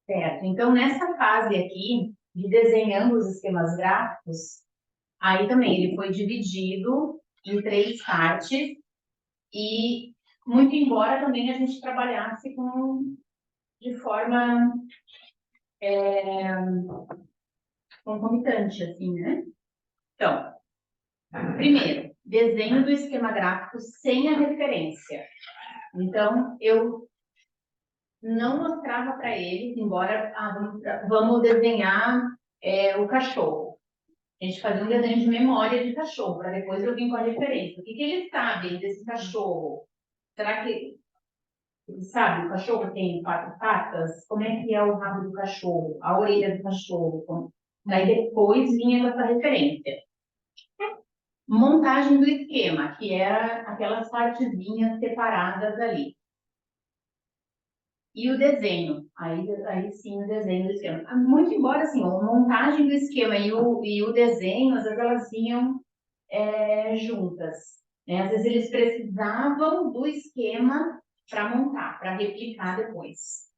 Speaker 3: Certo. Então, nessa fase aqui, de desenhando os esquemas gráficos, aí também ele foi dividido em 3 partes e, muito embora também a gente trabalhasse de forma concomitante, assim, né? Então, primeiro, desenho do esquema gráfico sem a referência. Então, eu não mostrava para eles, embora vamos desenhar o cachorro. A gente fazia um desenho de memória de cachorro, para depois eu vir com a referência. O que eles sabem desse cachorro? Será que eles sabem? O cachorro tem 4 patas? Como é que é o rabo do cachorro? A orelha do cachorro? Daí depois vinha com essa referência. Montagem do esquema, que era aquelas partezinhas separadas ali. E o desenho, aí sim o desenho do esquema. Muito embora, assim, a montagem do esquema e o desenho, às vezes elas vinham juntas, né? Às vezes eles precisavam do esquema para montar, para replicar depois.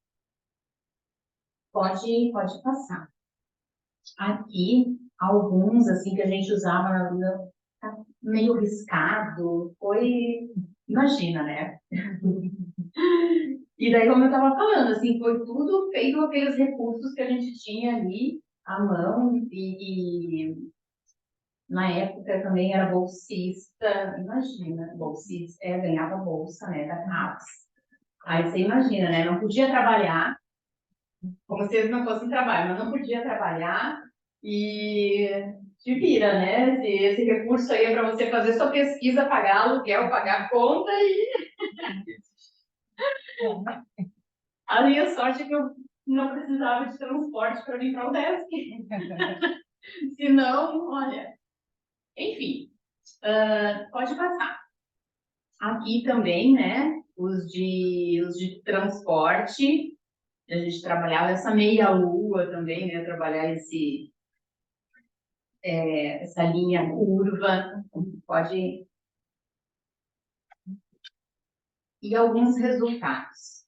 Speaker 3: Pode passar. Aqui, alguns, assim, que a gente usava meio riscado, imagina, né? E daí, como eu estava falando, assim, foi tudo feito com aqueles recursos que a gente tinha ali à mão e na época também era bolsista, imagina, bolsista, ganhava bolsa, né, da CAPES. Aí você imagina, né, não podia trabalhar, como se eles não fossem trabalhar, mas não podia trabalhar e te vira, né, esse recurso aí é para você fazer sua pesquisa, pagar aluguel, pagar conta e... A minha sorte é que eu não precisava de transporte para vir para o desk. Senão, olha... Enfim, pode passar. Aqui também, né, os de transporte, a gente trabalhava essa meia-lua também, né, trabalhar essa linha curva, pode... E alguns resultados.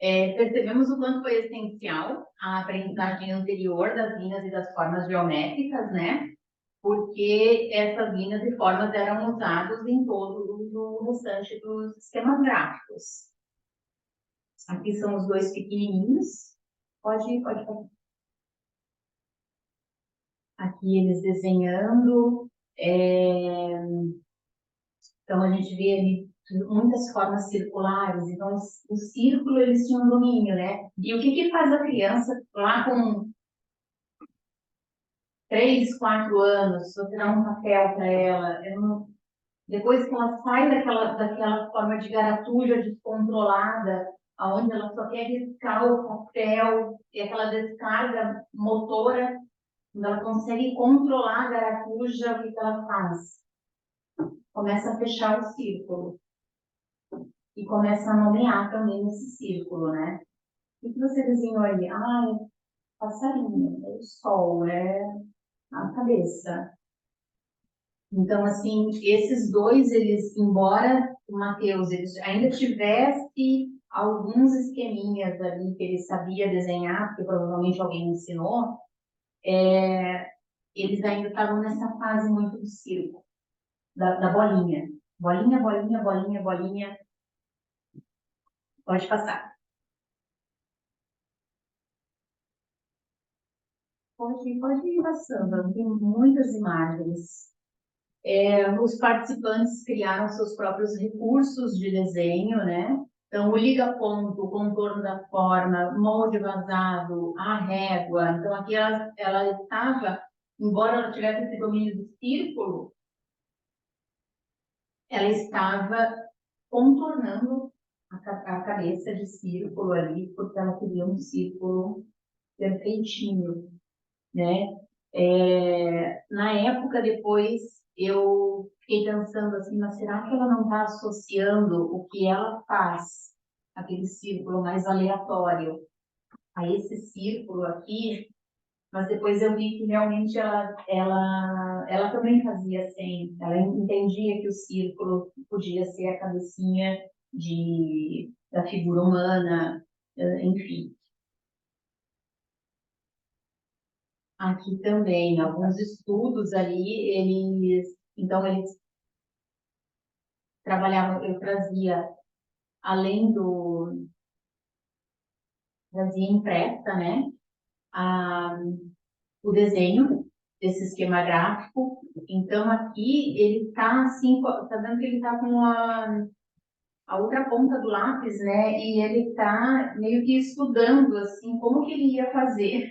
Speaker 3: Percebemos o quanto foi essencial a aprendizagem anterior das linhas e das formas geométricas, né? Porque essas linhas e formas eram usadas em todo o restante dos sistemas gráficos. Aqui são os 2 pequenininhos. Pode fazer. Aqui eles desenhando. Então, a gente vê ali muitas formas circulares. Então, o círculo eles tinham domínio, né? E o que faz a criança lá com 3, 4 anos, se você dá um papel para ela, depois que ela sai daquela forma de garatuja descontrolada, aonde ela só quer riscar o papel, e aquela descarga motora, quando ela consegue controlar a garatuja, o que ela faz? Começa a fechar o círculo. E começa a nomear também esse círculo, né? O que você desenhou ali? É passarinho, é o sol, é a cabeça. Então, assim, esses 2, eles, embora o Matheus eles ainda tivesse alguns esqueminhas ali que ele sabia desenhar, porque provavelmente alguém ensinou, eles ainda estavam nessa fase muito do círculo, da bolinha. Bolinha, bolinha, bolinha, bolinha. Pode passar. Pode ir passando, tem muitas imagens. Os participantes criaram seus próprios recursos de desenho, né? Então, o liga-ponto, o contorno da forma, molde vazado, a régua. Então, aqui ela estava, embora ela tivesse esse domínio do círculo, ela estava contornando a cabeça de círculo ali, porque ela queria um círculo perfeitinho, né? Na época, depois, eu fiquei pensando assim, mas será que ela não está associando o que ela faz, aquele círculo mais aleatório, a esse círculo aqui? Mas depois eu vi que realmente ela também fazia assim, ela entendia que o círculo podia ser a cabecinha da figura humana, enfim. Aqui também, alguns estudos ali, eles trabalhavam, eu trazia, além trazia impressa, né, a, o desenho desse esquema gráfico. Então, aqui ele está assim, tá vendo que ele está com a outra ponta do lápis, né, e ele está meio que estudando, assim, como que ele ia fazer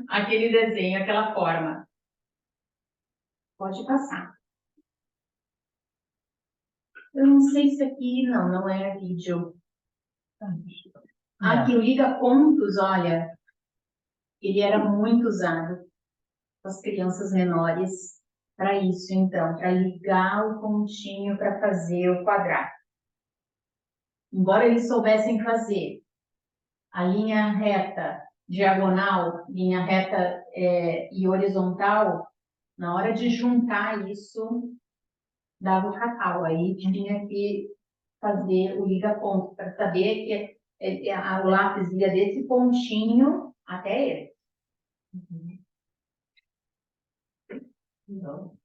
Speaker 3: aquele desenho, aquela forma. Pode passar. Eu não sei se aqui, não é vídeo. Aqui, o liga-pontos, olha, ele era muito usado com as crianças menores para isso, então, para ligar o pontinho para fazer o quadrado. Embora eles soubessem fazer a linha reta, diagonal, linha reta e horizontal, na hora de juntar isso, dava o cacau. Aí tinha que fazer o liga-ponto para saber que o lápis ia desse pontinho até ele. Não.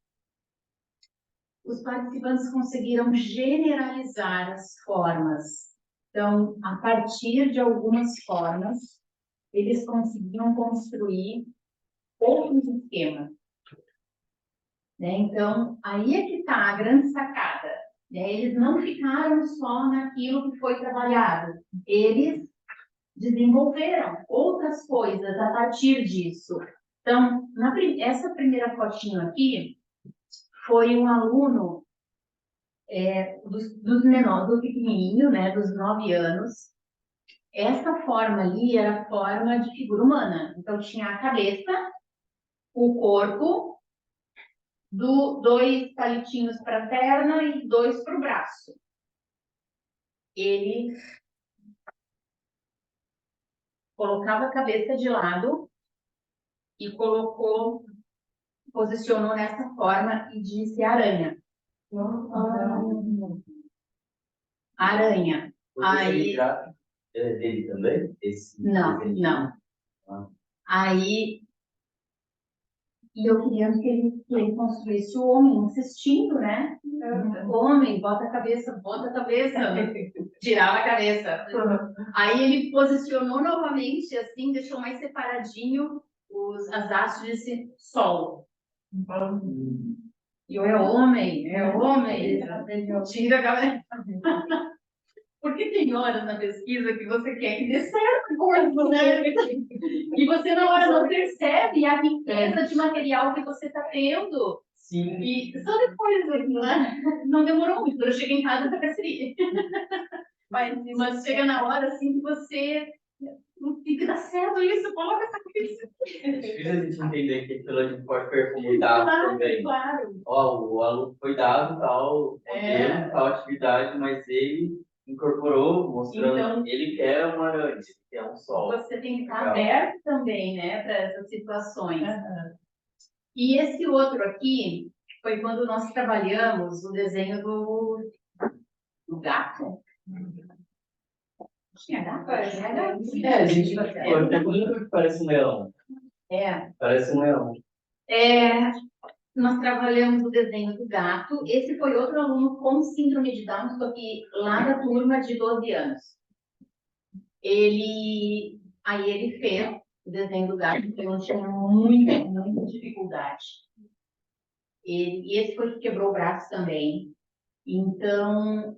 Speaker 3: Os participantes conseguiram generalizar as formas. Então, a partir de algumas formas, eles conseguiam construir outros esquemas. Né? Então, aí é que está a grande sacada. Né? Eles não ficaram só naquilo que foi trabalhado. Eles desenvolveram outras coisas a partir disso. Então, essa primeira fotinho aqui foi um aluno dos menores, do pequenininho, né, dos 9 anos. Essa forma ali era a forma de figura humana. Então, tinha a cabeça, o corpo, dois palitinhos para a perna e 2 para o braço. Ele colocava a cabeça de lado e posicionou nessa forma e disse aranha. Aranha. Aí
Speaker 4: dele também? Esse
Speaker 3: não.
Speaker 4: Ah.
Speaker 3: Aí e eu queria que ele construísse o homem insistindo, né? Homem, bota a cabeça, tirava a cabeça. Aí ele posicionou novamente, assim, deixou mais separadinho as hastes e disse sol. E eu, é homem, tira a cabeça. Porque tem horas na pesquisa que você quer que dê certo o corpo, né? E você na hora não percebe a riqueza de material que você está tendo.
Speaker 4: Sim.
Speaker 3: E só depois, né? Não demorou muito, quando eu cheguei em casa eu percebi. Mas chega na hora assim que você não tem que dar certo isso, coloca essa coisa.
Speaker 4: É difícil a gente entender que aquilo a gente pode permutar também.
Speaker 3: Claro.
Speaker 4: Ó, o aluno foi dado tal modelo, tal atividade, mas ele incorporou, mostrando
Speaker 3: Então,
Speaker 4: ele quer uma aranha, ele quer um sol.
Speaker 3: Você tem que estar aberto também, né, para essas situações. E esse outro aqui foi quando nós trabalhamos o desenho do gato. Tinha gato?
Speaker 4: A gente até que parece um leão. Parece um leão.
Speaker 3: Nós trabalhamos o desenho do gato. Esse foi outro aluno com síndrome de Down, só que lá da turma de 12 anos. Aí ele fez o desenho do gato, porque eu tinha muita dificuldade. E esse foi que quebrou o braço também. Então,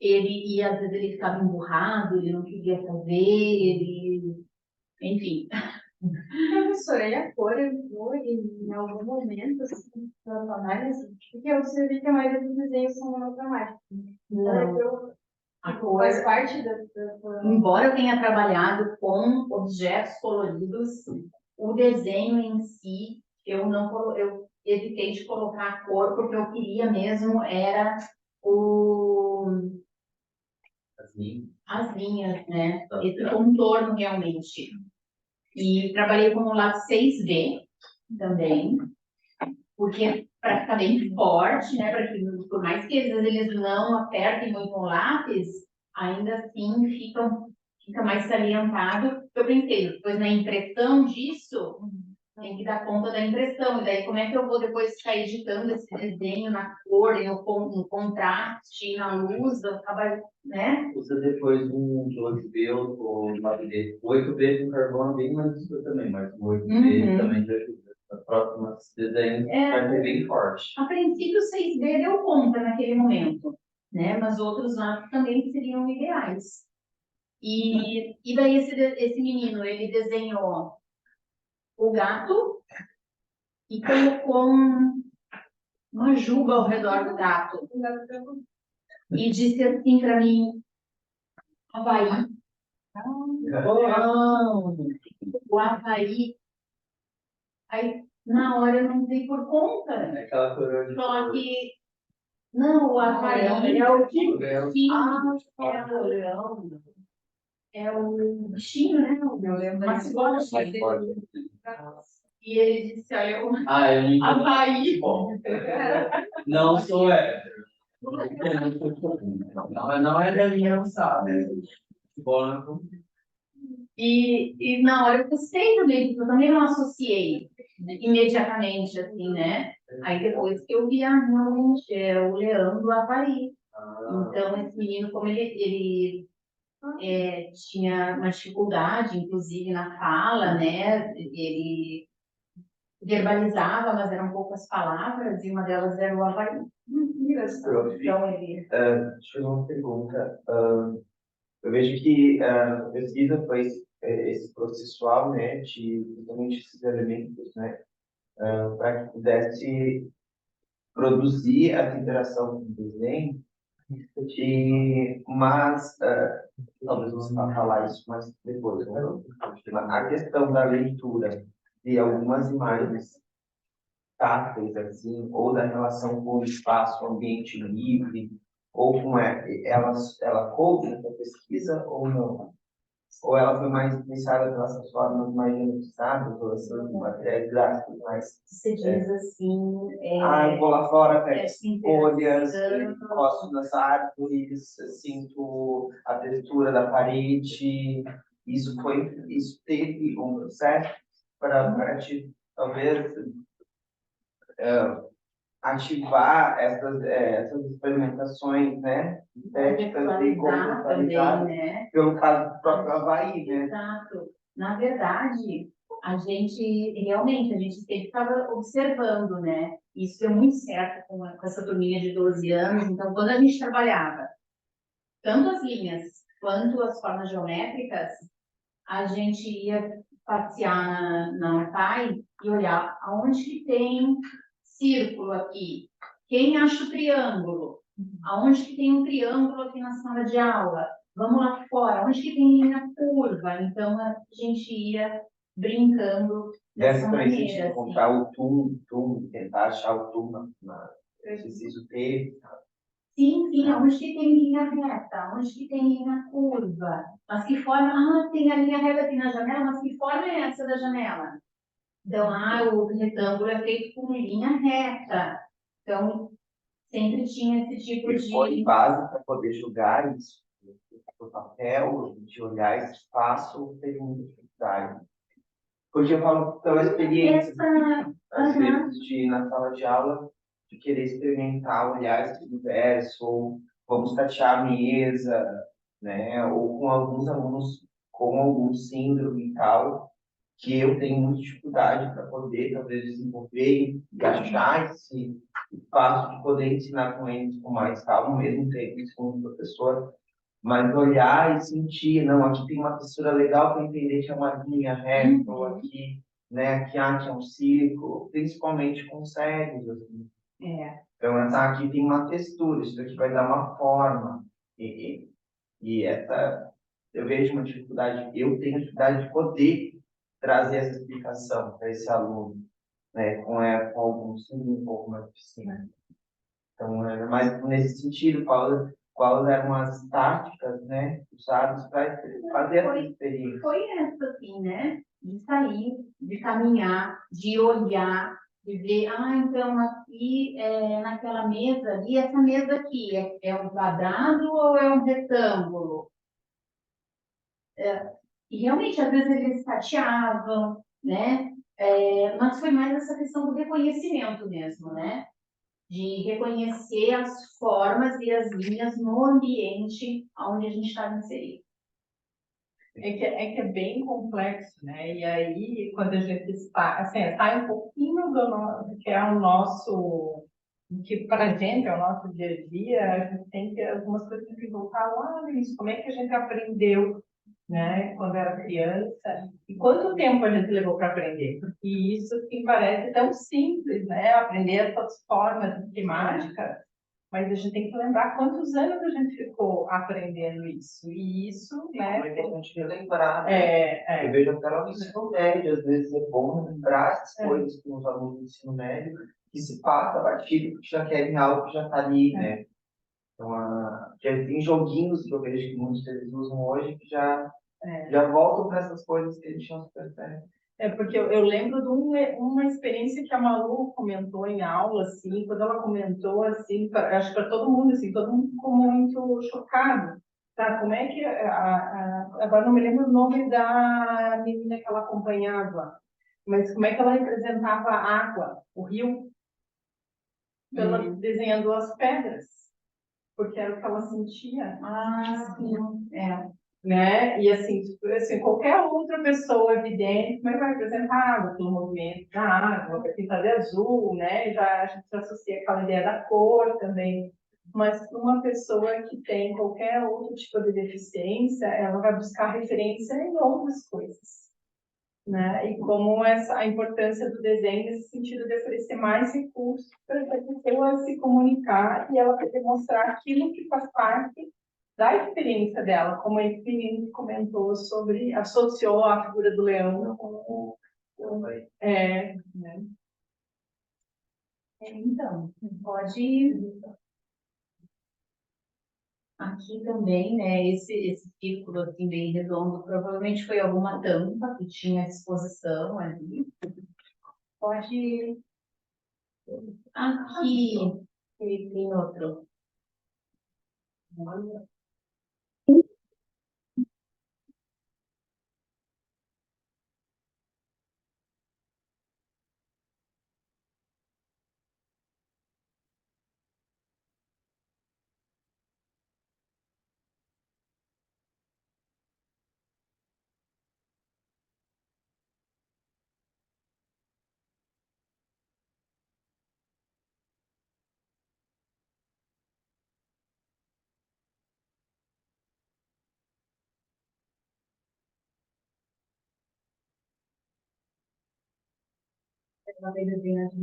Speaker 3: às vezes ele ficava emburrado, ele não queria fazer, enfim.
Speaker 1: Professora, e a cor entrou em algum momento, assim, na sua análise? Porque eu observei que a maioria dos desenhos são monocromáticos.
Speaker 3: Não. A cor,
Speaker 1: Faz parte da
Speaker 3: embora eu tenha trabalhado com objetos coloridos, o desenho em si, eu evitei de colocar a cor, porque eu queria mesmo era as linhas, né? Esse contorno realmente. E trabalhei com o lápis 6B também, porque para ficar bem forte, né? Para que, por mais que eles não apertem muito o lápis, ainda assim fica mais salientado. Eu pensei, depois na impressão disso, tem que dar conta da impressão. E daí, como é que eu vou depois ficar editando esse desenho na cor, no contraste, na luz, acaba, né?
Speaker 4: Usa depois um 8B ou 9B. O 8B com carbono é bem mais escuro também, mas o 8B também já ajuda. A próxima desenho vai ser bem forte.
Speaker 3: A princípio, o 6B deu conta naquele momento, né? Mas outros lá também seriam ideais. E daí esse menino, ele desenhou o gato e colocou uma juba ao redor do gato. E disse assim para mim, Havaí. O Havaí. Aí, na hora, eu não dei por conta.
Speaker 4: É aquela coroa de
Speaker 3: Só que, não, o Havaí é o que? É o bichinho, né? O mascote. E ele disse, olha,
Speaker 4: eu não
Speaker 3: Havaí.
Speaker 4: Bom, não sou hétero. Não é da minha alçada. Bom,
Speaker 3: E na hora eu gostei também, porque eu também não associei imediatamente, assim, né? Aí depois que eu vi, realmente, é o Leão do Havaí. Então, esse menino, como ele tinha uma dificuldade, inclusive, na fala, né? Ele verbalizava, mas eram poucas palavras, e uma delas era o Havaí.
Speaker 4: Prof,
Speaker 3: Então, ele...
Speaker 4: deixa eu fazer uma pergunta. Eu vejo que a pesquisa foi esse processual, né, de justamente esses elementos, né, para que pudesse produzir essa interação com o desenho, mas talvez você vá falar isso mais depois, né? A questão da leitura de algumas imagens táteis, assim, ou da relação com o espaço, ambiente livre, ou com ela coube nessa pesquisa ou não? Ou ela foi mais influenciada pelas formas mais genocidadas, ou assim, materiais gráficos mais...
Speaker 3: Você diz assim...
Speaker 4: eu vou lá fora, pego
Speaker 3: assim,
Speaker 4: folhas, encosto nas árvores, sinto a textura da parede. Isso teve um processo para te, talvez, ativar essas experimentações, né, estéticas e conceitualizadas,
Speaker 3: né?
Speaker 4: pelo caso do próprio Havaí, né?
Speaker 3: Exato. Na verdade, a gente sempre estava observando, né? Isso deu muito certo com essa turminha de 12 anos. Então, quando a gente trabalhava tanto as linhas quanto as formas geométricas, a gente ia passear na APAI e olhar aonde que tem círculo aqui, quem acha o triângulo, aonde que tem um triângulo aqui na sala de aula, vamos lá fora, onde que tem linha curva, então a gente ia brincando dessa maneira.
Speaker 4: Encontrar o tum, tentar achar o tum preciso ter.
Speaker 3: Sim, onde que tem linha reta, onde que tem linha curva, mas que forma, tem a linha reta aqui na janela, mas que forma é essa da janela? Então, o retângulo é feito com linha reta. Então, sempre tinha esse tipo de...
Speaker 4: Foi base para poder julgar isso. O papel, de olhar esse espaço, teve muita dificuldade. Porque eu falo pela experiência, às vezes, de ir na sala de aula, de querer experimentar, olhar esse universo, ou vamos tatear a mesa, né? Ou com alguns alunos com algum síndrome e tal, que eu tenho muita dificuldade para poder, talvez, desenvolver e achar esse espaço de poder ensinar com eles com mais calma, ao mesmo tempo, como professor, mas olhar e sentir, não, aqui tem uma textura legal para entender que é uma linha reta, ou aqui, né, aqui que é um círculo, principalmente com cegos, assim. Então, aqui tem uma textura, isso aqui vai dar uma forma, e essa, eu vejo uma dificuldade, eu tenho dificuldade de poder trazer essa explicação para esse aluno, né, com algum sim, um pouco mais piscina. Então, é mais nesse sentido, quais eram as táticas, né, usadas para fazer essa experiência.
Speaker 3: Foi essa, assim, né? De sair, de caminhar, de olhar, de ver, então aqui, naquela mesa ali, essa mesa aqui, é um quadrado ou é um retângulo? E realmente, às vezes eles tateavam, né? Mas foi mais essa questão do reconhecimento mesmo, né? De reconhecer as formas e as linhas no ambiente onde a gente estava inserido.
Speaker 1: É que é bem complexo, né? E aí, quando a gente está, assim, sai um pouquinho do que é o nosso, que para a gente é o nosso dia a dia, a gente tem que, algumas coisas tem que voltar lá nisso, como é que a gente aprendeu, né, quando era criança, e quanto tempo a gente levou para aprender? Porque isso, assim, parece tão simples, né? Aprender essas formas de mágica, mas a gente tem que lembrar quantos anos a gente ficou aprendendo isso. E isso, né?
Speaker 4: Como é que a gente relembrar, né? Eu vejo até lá no ensino médio, às vezes é bom lembrar essas coisas com os alunos do ensino médio, que se passa batido porque já querem algo que já está ali, né? Então, tem joguinhos que eu vejo que muitos deles usam hoje que já voltam para essas coisas que eles tinham super perto.
Speaker 1: Porque eu lembro de uma experiência que a Malu comentou em aula, assim, quando ela comentou, assim, acho que para todo mundo ficou muito chocado, tá? Como é que, agora não me lembro o nome da menina que ela acompanhava, mas como é que ela representava a água, o rio, desenhando as pedras, porque era o que ela sentia.
Speaker 3: Sim,
Speaker 1: Né? E assim, qualquer outra pessoa evidente, como é que vai representar a água, pelo movimento da água, vai pintar de azul, né? A gente associa aquela ideia da cor também. Mas uma pessoa que tem qualquer outro tipo de deficiência, ela vai buscar referência em outras coisas. Né? E como a importância do desenho nesse sentido de oferecer mais recursos para a pessoa se comunicar e ela poder mostrar aquilo que faz parte da experiência dela, como a menino comentou sobre, associou a figura do leão né?
Speaker 3: Então, pode aqui também, né? Esse círculo assim bem redondo, provavelmente foi alguma tampa que tinha à disposição ali. Pode aqui tem outro. Uma vez eu vi nas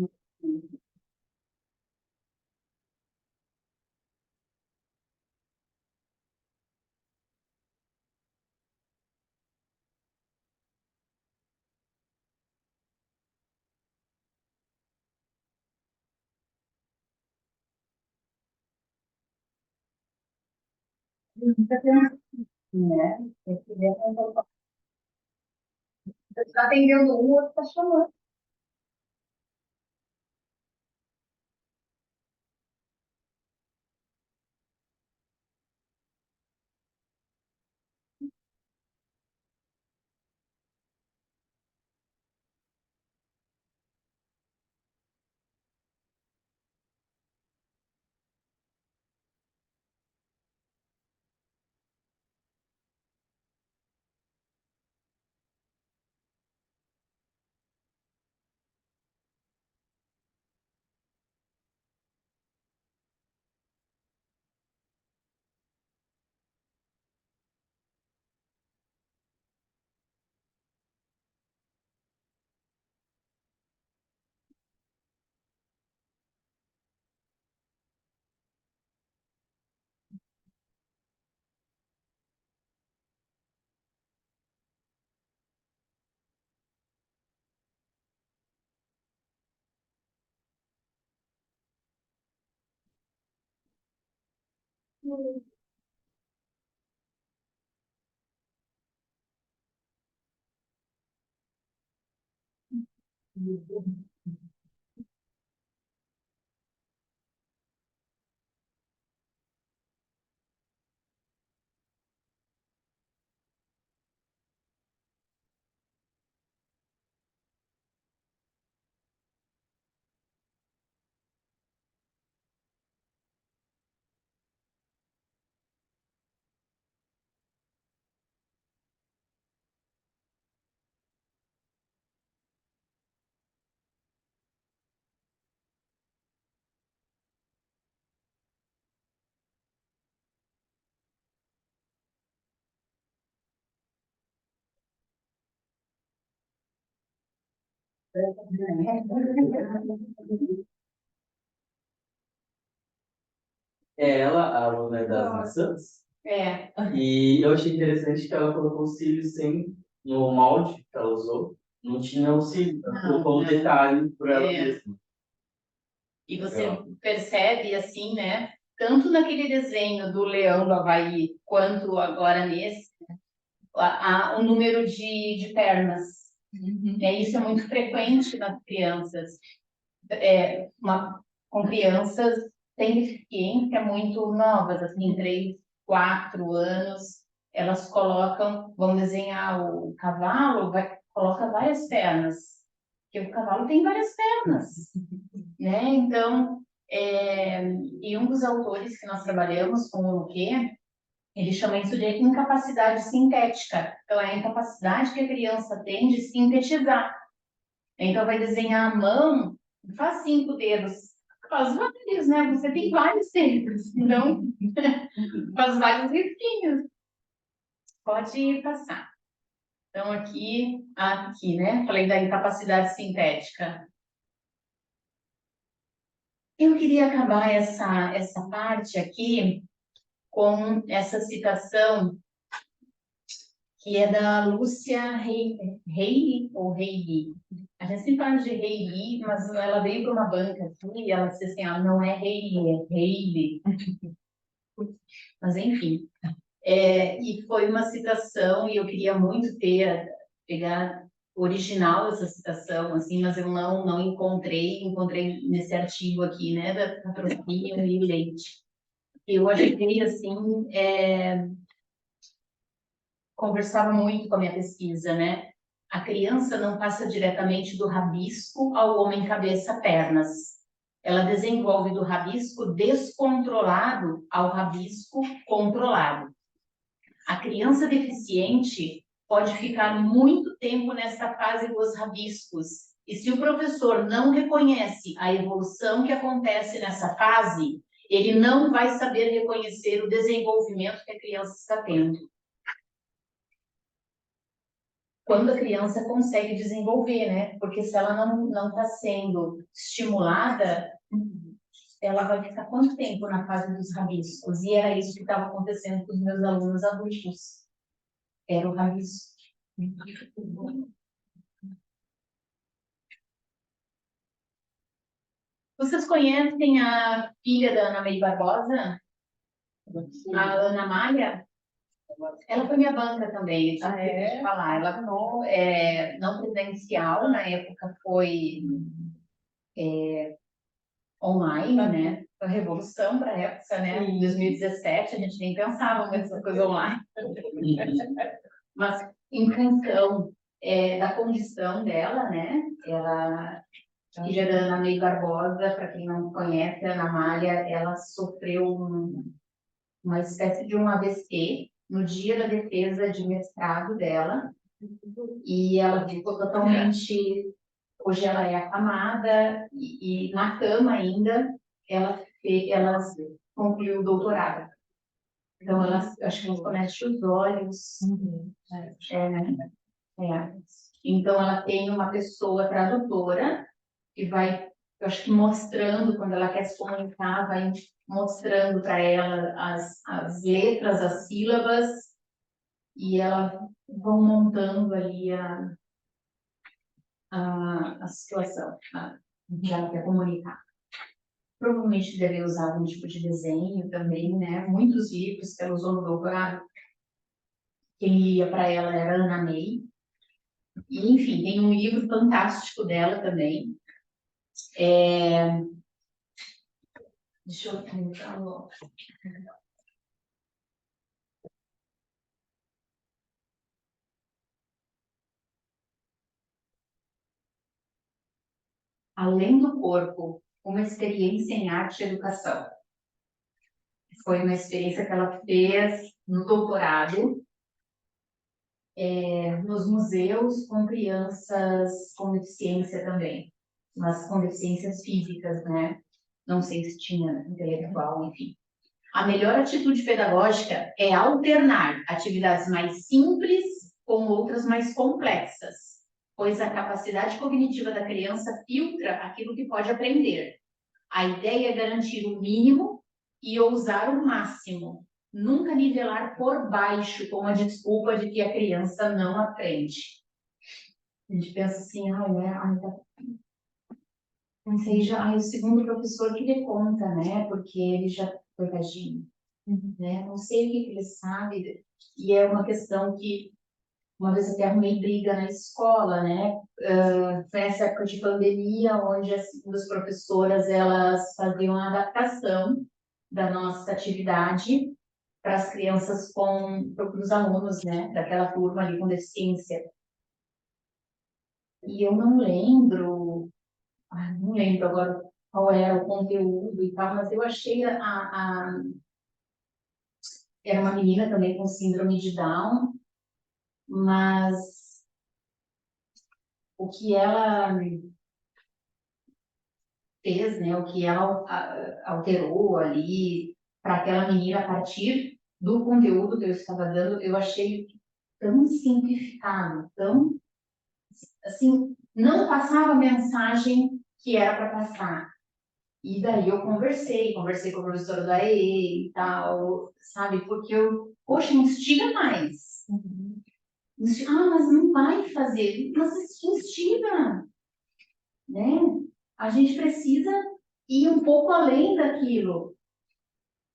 Speaker 3: né? Você está atendendo um, o outro está chamando.
Speaker 4: É ela, a aluna das maçãs.
Speaker 3: É,
Speaker 4: E eu achei interessante que ela colocou os cílios sem, no molde que ela usou, não tinha o cílio, ela
Speaker 3: Não,
Speaker 4: colocou o
Speaker 3: não.
Speaker 4: detalhe por ela
Speaker 3: É.
Speaker 4: mesma.
Speaker 3: E você
Speaker 4: Legal.
Speaker 3: percebe assim, né? Tanto naquele desenho do leão do Havaí, quanto agora nesse, o número de pernas. Isso é muito frequente nas crianças. Com crianças sem deficiência muito novas, assim, 3, 4 anos, elas colocam, vão desenhar o cavalo, coloca várias pernas, porque o cavalo tem várias pernas, né? Então, e um dos autores que nós trabalhamos com o Luque, ele chama isso de incapacidade sintética. Então, é a incapacidade que a criança tem de sintetizar. Então, vai desenhar a mão, faz 5 dedos, faz vários, né? Você tem vários dedos, então faz vários risquinhos. Pode passar. Então, aqui, né? Falei da incapacidade sintética. Eu queria acabar essa parte aqui com essa citação que é da Lúcia Reilly, ou Reilly. A gente sempre fala de Reilly, mas ela veio para uma banca aqui e ela disse assim, não é Reilly, é Reilly. Mas enfim, e foi uma citação e eu queria muito pegar o original dessa citação, assim, mas eu não encontrei nesse artigo aqui, né, da patrocínio e leite. Eu achei, assim, conversava muito com a minha pesquisa, né? A criança não passa diretamente do rabisco ao homem cabeça-pernas. Ela desenvolve do rabisco descontrolado ao rabisco controlado. A criança deficiente pode ficar muito tempo nessa fase dos rabiscos. E se o professor não reconhece a evolução que acontece nessa fase, ele não vai saber reconhecer o desenvolvimento que a criança está tendo. Quando a criança consegue desenvolver, né? Porque se ela não está sendo estimulada, ela vai ficar quanto tempo na fase dos rabiscos? E era isso que estava acontecendo com os meus alunos adultos. Era o rabisco. Vocês conhecem a filha da Ana May Barbosa? A Ana Malha? Ela foi minha banca também, eu tinha que falar. Ela não presencial, na época foi online, né? Foi a revolução para a época, né? Em 2017, a gente nem pensava nessa coisa online. Mas em função da condição dela, né? Ela, filha da Ana May Barbosa, para quem não conhece, a Ana Malha, ela sofreu uma espécie de um AVC no dia da defesa de mestrado dela, e ela ficou totalmente. Hoje ela é acamada e na cama ainda ela concluiu o doutorado. Então, acho que ela conhece os olhos. Então, ela tem uma pessoa tradutora que vai, eu acho que mostrando, quando ela quer se comunicar, vai mostrando para ela as letras, as sílabas, e ela vão montando ali a situação que ela quer comunicar. provavelmente deve usar algum tipo de desenho também, né? Muitos livros que ela usou no doutorado, quem lia para ela era a Ana May. E, enfim, tem um livro fantástico dela também. Deixa eu tentar. Além do corpo, uma experiência em arte e educação. Foi uma experiência que ela fez no doutorado, nos museus com crianças com deficiência também, mas com deficiências físicas, né? Não sei se tinha intelectual, enfim. A melhor atitude pedagógica é alternar atividades mais simples com outras mais complexas, pois a capacidade cognitiva da criança filtra aquilo que pode aprender. A ideia é garantir o mínimo e ousar o máximo, nunca nivelar por baixo com a desculpa de que a criança não aprende. A gente pensa assim, não seja o segundo professor que dê conta, né? Porque ele já foi tadinho, né? Não sei o que ele sabe, e é uma questão que uma vez até arrumei briga na escola, né? Foi essa época de pandemia, onde as segundas professoras, elas faziam a adaptação da nossa atividade para as crianças para os alunos, né? Daquela turma ali com deficiência. E eu não lembro agora qual era o conteúdo e tal, mas eu achei era uma menina também com síndrome de Down, mas o que ela fez, né, o que ela alterou ali para aquela menina a partir do conteúdo que eu estava dando, eu achei tão simplificado, tão assim, não passava a mensagem que era para passar. E daí eu conversei com a professora da EE e tal, sabe? Porque poxa, instiga mais. Mas não vai fazer. Mas instiga, né? A gente precisa ir um pouco além daquilo.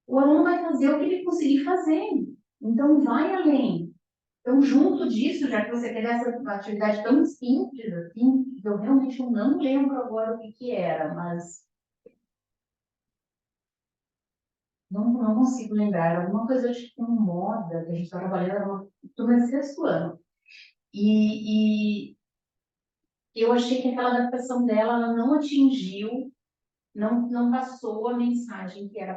Speaker 3: O aluno vai fazer o que ele conseguir fazer. Então, vai além. Então, junto disso, já que você teve essa atividade tão simples, assim, eu realmente não lembro agora o que era, mas não consigo lembrar. Alguma coisa, acho que com moda, que a gente está trabalhando, era uma turma de sexto ano. E eu achei que aquela adaptação dela ela não atingiu, não passou a mensagem que era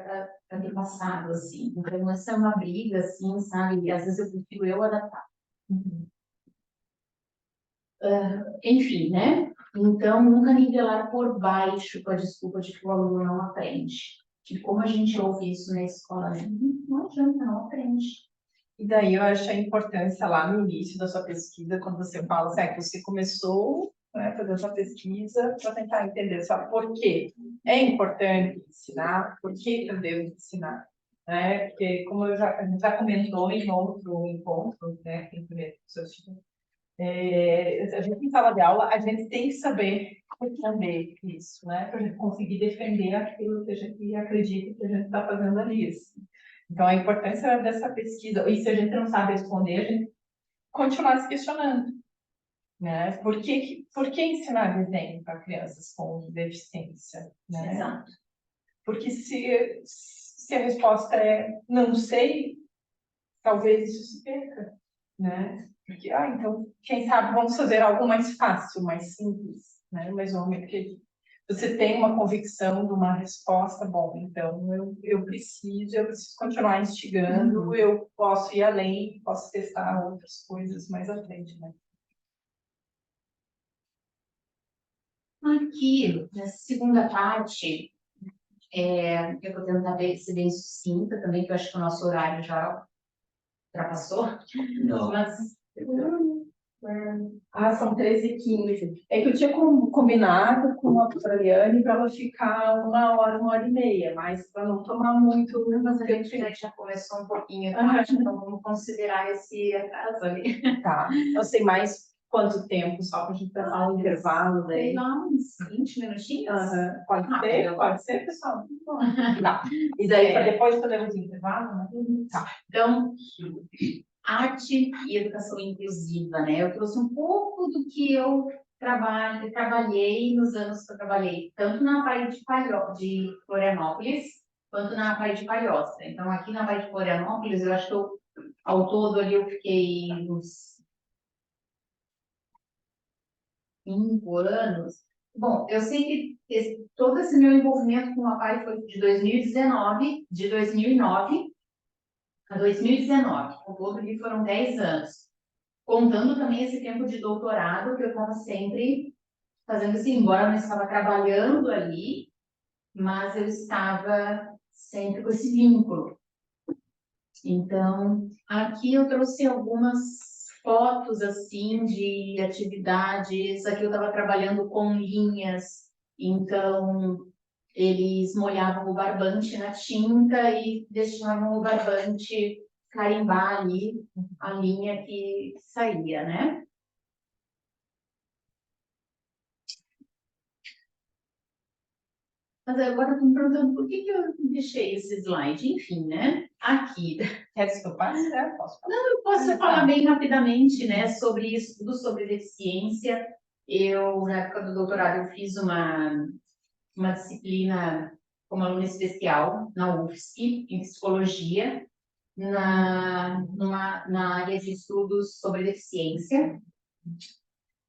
Speaker 3: para ter passado, assim. Então, essa é uma briga, assim, sabe? E às vezes eu prefiro eu adaptar. Enfim, né? Então, nunca nivelar por baixo com a desculpa de que o aluno não aprende. E como a gente ouve isso na escola, né? Não adianta, não aprende.
Speaker 1: E daí eu acho a importância lá no início da sua pesquisa, quando você fala assim, que você começou, né, a fazer essa pesquisa para tentar entender só por quê é importante ensinar, por que eu devo ensinar, né? Porque como a gente já comentou em outro encontro, né, que primeiro a gente em sala de aula, a gente tem que saber defender isso, né? Para a gente conseguir defender aquilo que a gente acredita que a gente está fazendo ali. Assim. Então, a importância dessa pesquisa, e se a gente não sabe responder, a gente continuar se questionando, né? Por que ensinar desenho para crianças com deficiência, né?
Speaker 3: Exato.
Speaker 1: Porque se a resposta é não sei, talvez isso se perca, né? Porque, então, quem sabe vamos fazer algo mais fácil, mais simples, né? Mas no momento que você tem uma convicção de uma resposta, bom, então eu preciso continuar instigando, eu posso ir além, posso testar outras coisas mais à frente, né?
Speaker 3: Aqui, nessa segunda parte, eu vou tentar ser bem sucinta também, que eu acho que o nosso horário já ultrapassou.
Speaker 4: Não.
Speaker 3: Mas
Speaker 1: São 13h15. É que eu tinha combinado com a Floriane para ela ficar 1 hora e meia, mas para não tomar muito.
Speaker 3: mas a gente já começou um pouquinho, então vamos considerar esse atraso ali.
Speaker 1: Tá. Eu sei mais quanto tempo, só para a gente pensar no intervalo daí?
Speaker 3: Sei lá, uns 20 minutinhos.
Speaker 1: Aham,
Speaker 3: Ah,
Speaker 1: pode ser, pessoal. Tá. E daí, para depois podemos intervalo, né? Tá.
Speaker 3: Então, arte e educação inclusiva, né? Eu trouxe um pouco do que eu trabalhei nos anos que eu trabalhei, tanto na Baía de Florianópolis, quanto na Baía de Palhoça. Então, aqui na Baía de Florianópolis, eu acho que ao todo ali eu fiquei uns 5 anos. Bom, eu sei que todo esse meu envolvimento com a Baía foi de 2009 a 2019. Ao todo ali foram 10 anos. Contando também esse tempo de doutorado, que eu estava sempre fazendo assim, embora eu não estava trabalhando ali, mas eu estava sempre com esse vínculo. Então, aqui eu trouxe algumas fotos assim de atividades. Aqui eu estava trabalhando com linhas, então eles molhavam o barbante na tinta e deixavam o barbante carimbar ali a linha que saía, né? Mas agora eu estou me perguntando por que eu deixei esse slide, enfim, né? Aqui.
Speaker 1: Quer que eu passe? Posso falar?
Speaker 3: Eu posso falar bem rapidamente, né, sobre isso, tudo sobre deficiência. Eu, na época do doutorado, eu fiz uma disciplina como aluna especial na UFSC, em psicologia, na área de estudos sobre deficiência.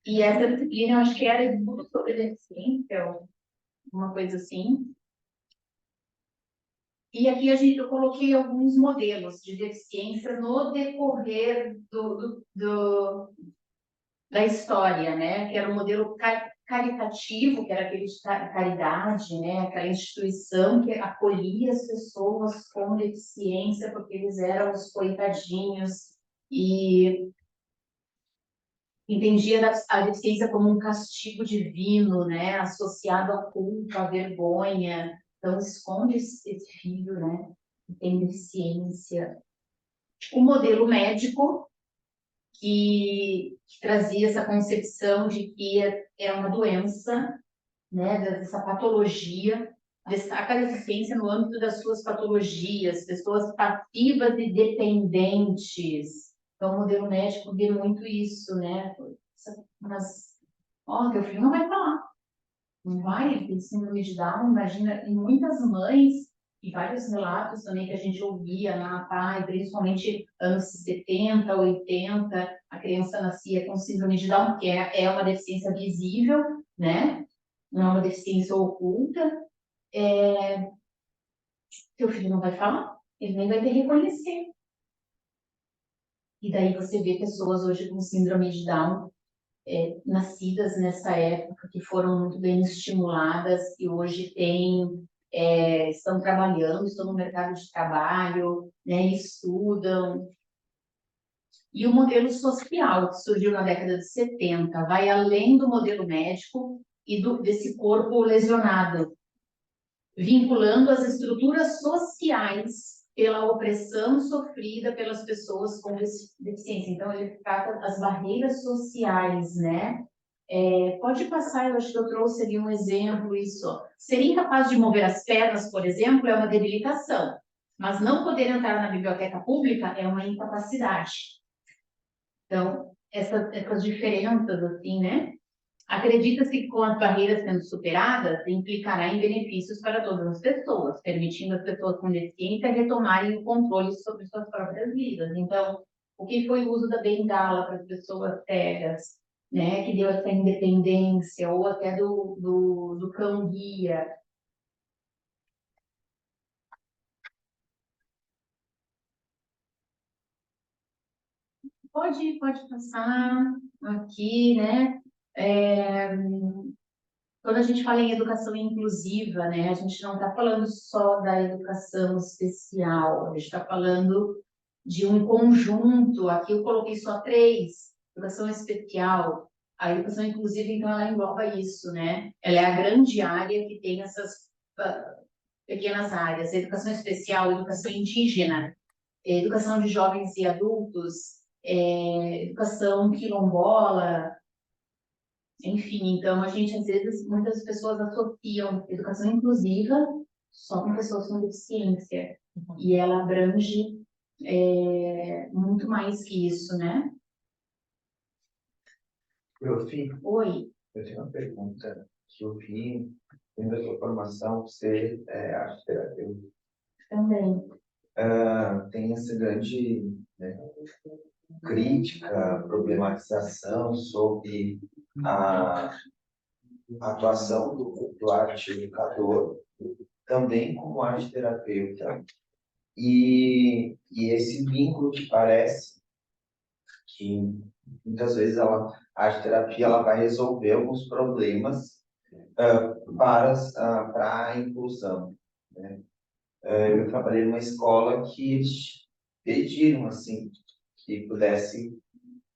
Speaker 3: E essa disciplina, eu acho que era estudo sobre deficiência, ou uma coisa assim. E aqui eu coloquei alguns modelos de deficiência no decorrer da história, né? Que era o modelo caritativo, que era aquele de caridade, né? Aquela instituição que acolhia as pessoas com deficiência, porque eles eram os coitadinhos, e entendia a deficiência como um castigo divino, né? Associado à culpa, à vergonha. Então, esconde esse filho, né? Que tem deficiência. O modelo médico, que trazia essa concepção de que é uma doença, né, dessa patologia, destaca a deficiência no âmbito das suas patologias, pessoas passivas e dependentes. Então, o modelo médico vê muito isso, né? Mas, ó, teu filho não vai falar. Não vai, ele tem síndrome de Down, imagina, e muitas mães, e vários relatos também que a gente ouvia na PAI, principalmente anos 70, 80, a criança nascia com síndrome de Down, que é uma deficiência visível, né? Não é uma deficiência oculta. Teu filho não vai falar, ele nem vai ter que reconhecer. E daí você vê pessoas hoje com síndrome de Down, nascidas nessa época, que foram muito bem estimuladas e hoje estão trabalhando, estão no mercado de trabalho, né, estudam. E o modelo social, que surgiu na década de 70, vai além do modelo médico e desse corpo lesionado, vinculando as estruturas sociais pela opressão sofrida pelas pessoas com deficiência. Então, ele trata das barreiras sociais, né? Pode passar, eu acho que eu trouxe ali um exemplo, isso. Ser incapaz de mover as pernas, por exemplo, é uma debilitação, mas não poder entrar na biblioteca pública é uma incapacidade. Então, essas diferenças, assim, né? Acredita-se que com as barreiras sendo superadas, implicará em benefícios para todas as pessoas, permitindo às pessoas com deficiência retomarem o controle sobre suas próprias vidas. Então, o que foi o uso da bengala para as pessoas cegas, né, que deu essa independência, ou até do cão-guia. Pode passar aqui, né? Quando a gente fala em educação inclusiva, né, a gente não está falando só da educação especial, a gente está falando de um conjunto. Aqui eu coloquei só 3: educação especial. A educação inclusiva, então, ela engloba isso, né? Ela é a grande área que tem essas pequenas áreas. A educação especial, educação indígena, educação de jovens e adultos, educação quilombola, enfim. Então, a gente, às vezes, muitas pessoas associam educação inclusiva só com pessoas com deficiência. E ela abrange muito mais que isso, né?
Speaker 5: Profi,
Speaker 3: Oi,
Speaker 5: eu tenho uma pergunta que eu vi dentro da sua formação, você é arte terapeuta.
Speaker 3: também.
Speaker 5: Tem essa grande, né, crítica, problematização sobre a atuação do arte educador, também como arte terapeuta, e esse vínculo que parece que muitas vezes a arte terapia ela vai resolver alguns problemas para a inclusão, né? Eu trabalhei numa escola que eles pediram assim que pudesse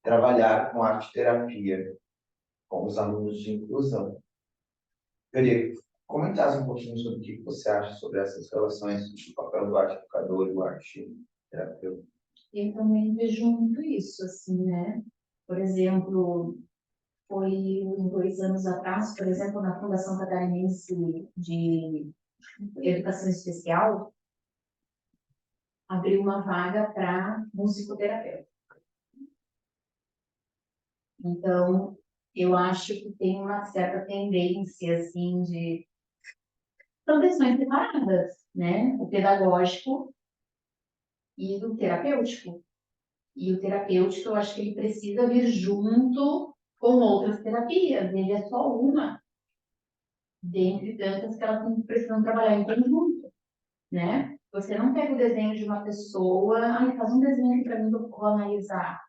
Speaker 5: trabalhar com arte terapia com os alunos de inclusão. Eu queria que comentasse um pouquinho sobre o que você acha sobre essas relações do papel do arte educador e do arte terapeuta.
Speaker 3: Eu também vejo muito isso, assim, né? Por exemplo, foi 2 anos atrás, por exemplo, na Fundação Catarinense de Educação Especial, abriu uma vaga para musicoterapeuta. Então, eu acho que tem uma certa tendência, assim, de... São questões separadas, né? O pedagógico e do terapêutico. E o terapêutico, eu acho que ele precisa vir junto com outras terapias. Ele é só uma, dentre tantas que elas precisam trabalhar em conjunto, né? Você não pega o desenho de uma pessoa, faz um desenho aqui para mim que eu vou analisar.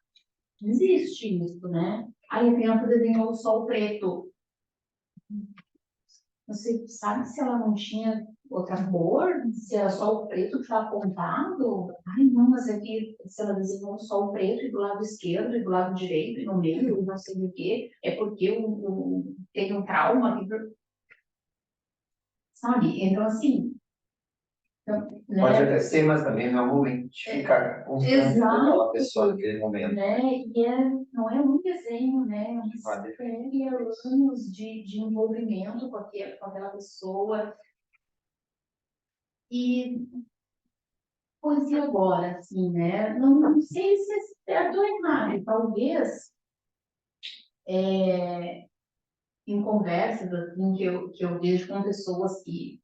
Speaker 3: Não existe isso, né? Aí a criança desenhou o sol preto. Você sabe se ela não tinha outra cor? Se era só o preto que estava apontado? Ai, não, mas aqui, se ela desenhou só o preto e do lado esquerdo, e do lado direito, e no meio, e não sei o quê, é porque tem um trauma, sabe? Então, assim, então,
Speaker 5: Pode
Speaker 3: né?
Speaker 5: até ser, mas também não é o momento de ficar constrangendo aquela pessoa naquele momento.
Speaker 3: Né? E não é um desenho, né? É uma
Speaker 5: Vale.
Speaker 3: série, anos de envolvimento com aquela pessoa. E, pois e agora, assim, né? Não sei se é certo ou errado. Talvez, em conversas assim, que eu vejo com pessoas que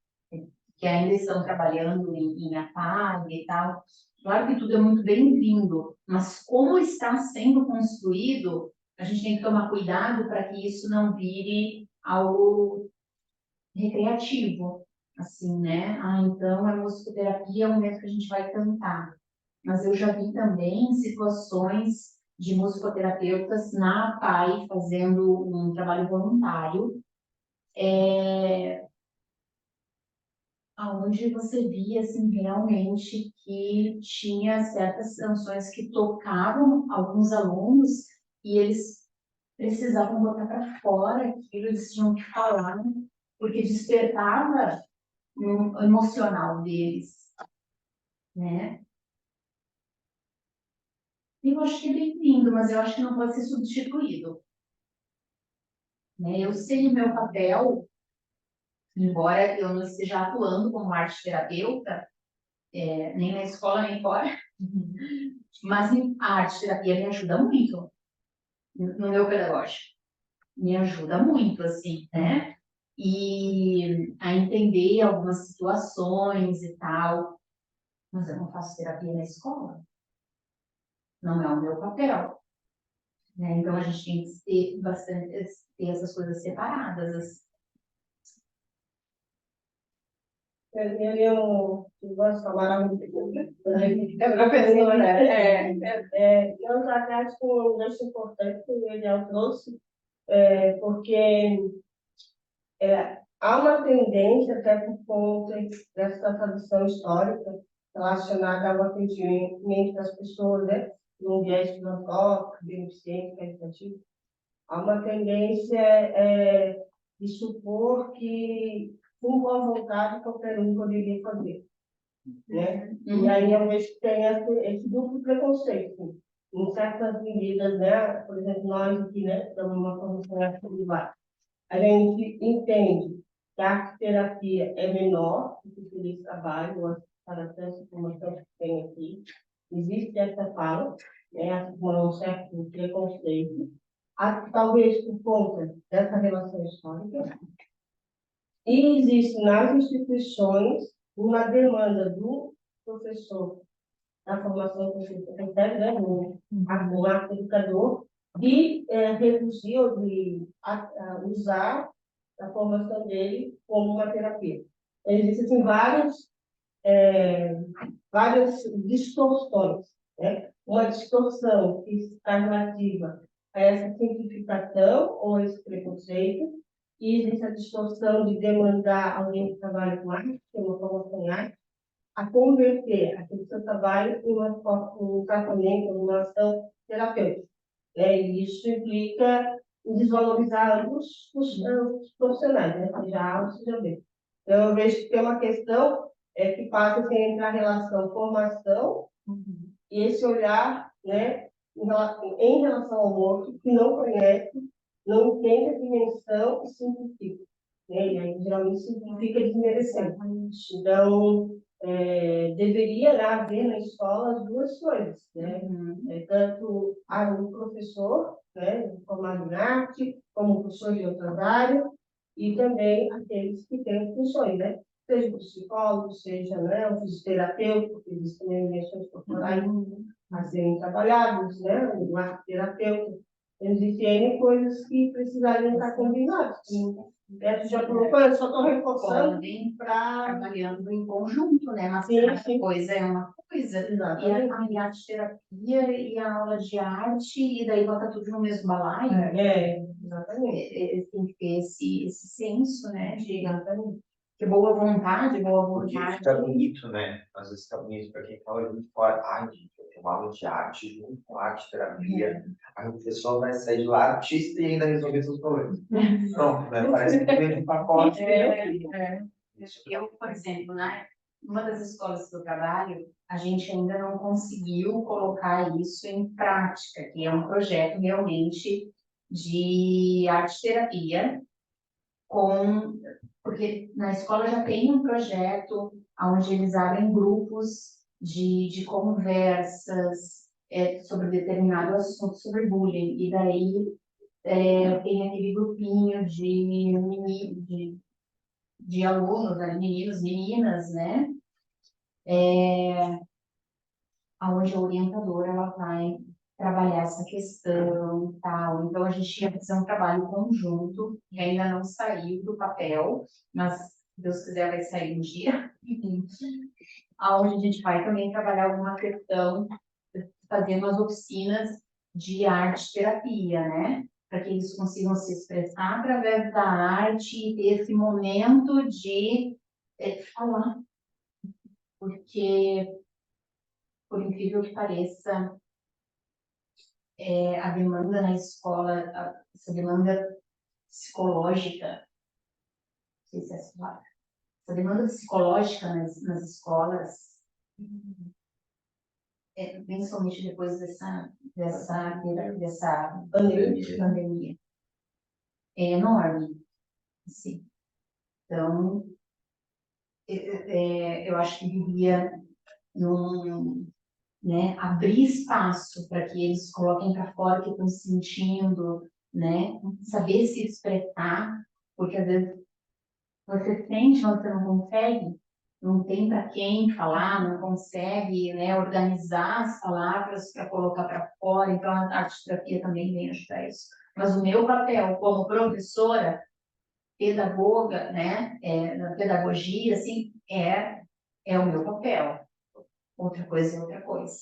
Speaker 3: ainda estão trabalhando em APAG e tal, claro que tudo é muito bem-vindo, mas como está sendo construído, a gente tem que tomar cuidado para que isso não vire algo recreativo, assim, né? Então a musicoterapia é o momento que a gente vai cantar. Mas eu já vi também situações de musicoterapeutas na APAI fazendo um trabalho voluntário, aonde você via assim realmente que tinha certas canções que tocavam alguns alunos e eles precisavam botar para fora aquilo, eles tinham que falar, porque despertava no emocional deles, né? Eu acho que é bem-vindo, mas eu acho que não pode ser substituído, né? Eu sei o meu papel, embora eu não esteja atuando como arte terapeuta, nem na escola nem fora, mas a arte terapia me ajuda muito no meu pedagógico, me ajuda muito, assim, né? E a entender algumas situações e tal, mas eu não faço terapia na escola, não é o meu papel. Né? Então a gente tem que ter essas coisas separadas.
Speaker 1: Eu gosto de falar muito. É professora. Eu acho que um gancho importante que o Eliel trouxe, porque há uma tendência, até por conta dessa tradição histórica, relacionada ao atendimento das pessoas, né? No viés filantrópico, beneficente, caritativo. Há uma tendência de supor que, com boa vontade, qualquer um poderia fazer. Né? E aí eu vejo que tem esse duplo preconceito.
Speaker 6: em certas medidas, né? Por exemplo, nós aqui, né, estamos numa formação atividade. A gente entende que a arte-terapia é menor do que o feliz trabalho, para essa formação que tem aqui. Existe essa fala, né, um certo preconceito, talvez por conta dessa relação histórica. E existe nas instituições uma demanda do professor, da formação que você recebe, né, o arte educador, de reduzir ou de usar a formação dele como uma terapia. Existem assim, várias distorções, né? Uma distorção que está relativa a essa simplificação ou esse preconceito, e existe a distorção de demandar alguém que trabalha com arte, que é uma formação em arte, a converter aquele seu trabalho em um tratamento, uma ação terapêutica. E isso implica em desvalorizar os profissionais, né? Seja A ou seja B. Então, eu vejo que tem uma questão que passa a entre a relação formação e esse olhar, né, em relação ao outro, que não conhece, não entende a dimensão e simplifica. Né? E aí, geralmente, simplifica desmerecendo. Então, deveria haver na escola as duas coisas, né? Tanto o professor, né, formado em arte, como o professor de outras áreas, e também aqueles que têm funções, né? Seja o psicólogo, seja, né, o fisioterapeuta, porque existem também dimensões corporais a serem trabalhadas, né? O arte terapeuta. Existem N coisas que precisariam estar combinadas. Essa já colocou, eu só estou reforçando para...
Speaker 3: Trabalhando em conjunto, né? Mas
Speaker 6: Sim,
Speaker 3: cada
Speaker 6: sim.
Speaker 3: coisa é uma coisa.
Speaker 6: Exatamente.
Speaker 3: E a arte-terapia e a aula de arte, e daí bota tudo no mesmo balaio.
Speaker 6: Exatamente.
Speaker 3: Tem que ter esse senso, né? De
Speaker 6: Exatamente.
Speaker 3: que boa vontade.
Speaker 5: Porque fica bonito, né? Às vezes fica bonito para quem fala muito fora. Ai, gente, eu tenho uma aula de arte junto com arte, terapia. Aí o pessoal vai sair de lá artista e ainda resolver seus problemas. Pronto, né? Parece que vem um pacote.
Speaker 3: Eu, por exemplo, né? Uma das escolas que eu trabalho, a gente ainda não conseguiu colocar isso em prática, que é um projeto realmente de arte-terapia, porque na escola já tem um projeto onde eles abrem grupos de conversas sobre determinado assunto, sobre bullying, e daí tem aquele grupinho de alunos, né, meninos, meninas, né? Onde a orientadora ela vai trabalhar essa questão e tal. Então, a gente ia fazer um trabalho conjunto, que ainda não saiu do papel, mas, se Deus quiser, vai sair um dia. Onde a gente vai também trabalhar alguma questão, fazendo as oficinas de arte-terapia, né? Para que eles consigam se expressar através da arte e ter esse momento de falar. Porque, por incrível que pareça, a demanda na escola, essa demanda psicológica, não sei se é essa palavra, essa demanda psicológica nas escolas, principalmente depois dessa pandemia, é enorme, assim. Então, eu acho que devia né, abrir espaço para que eles coloquem para fora o que estão sentindo, né, saber se expressar, porque às vezes você sente, mas você não consegue, não tem para quem falar, não consegue, né, organizar as palavras para colocar para fora, então a arte-terapia também vem ajudar isso. Mas o meu papel como professora, pedagoga, né, na pedagogia, assim, é o meu papel. Outra coisa é outra coisa.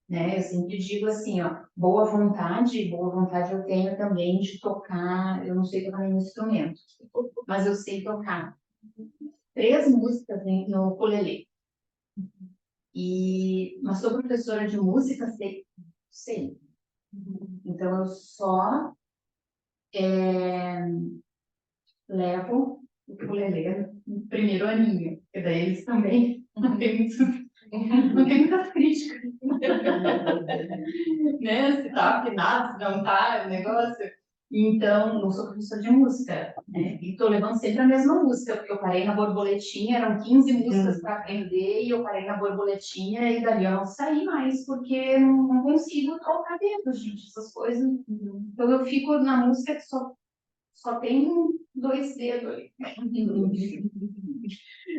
Speaker 3: Né? Eu sempre digo assim, ó, boa vontade eu tenho também de tocar, eu não sei tocar nenhum instrumento, mas eu sei tocar 3 músicas no ukulele. Mas sou professora de música, sei. Então eu só levo o ukulele no primeiro aninho, porque daí eles também não têm muito Não tem muitas críticas. Né? Se tá afinado, se não tá, o negócio. Então, eu sou professora de música, né? E tô levando sempre a mesma música, porque eu parei na borboletinha, eram 15 músicas para aprender, e eu parei na borboletinha, e dali eu não saí mais, porque não consigo trocar dedos, gente, essas coisas. Então, eu fico na música que só tem 2 dedos ali.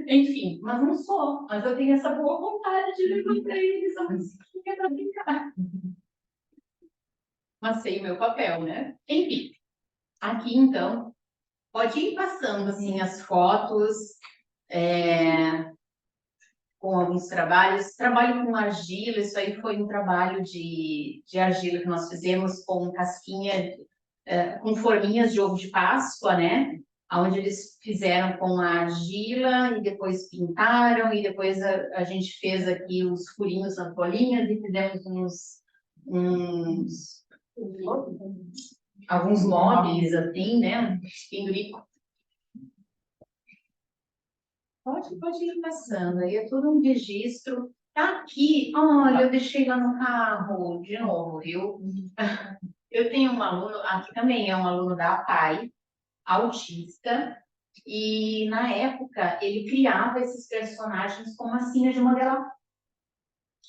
Speaker 3: Enfim, mas não sou. Mas eu tenho essa boa vontade de levar para eles a musiquinha para brincar. Mas sei o meu papel, né? Enfim, aqui então, pode ir passando assim as fotos com alguns trabalhos. Trabalho com argila, isso aí foi um trabalho de argila que nós fizemos com casquinha, com forminhas de ovo de Páscoa, né? Onde eles fizeram com a argila e depois pintaram, e depois a gente fez aqui os furinhos nas bolinhas e fizemos alguns móveis, assim, né? Pendurico. Pode ir passando, aí é todo um registro. Tá aqui, olha, eu deixei lá no carro, de novo, viu? Eu tenho um aluno, aqui também é um aluno da APAE, autista, e na época ele criava esses personagens com massinha de modelar.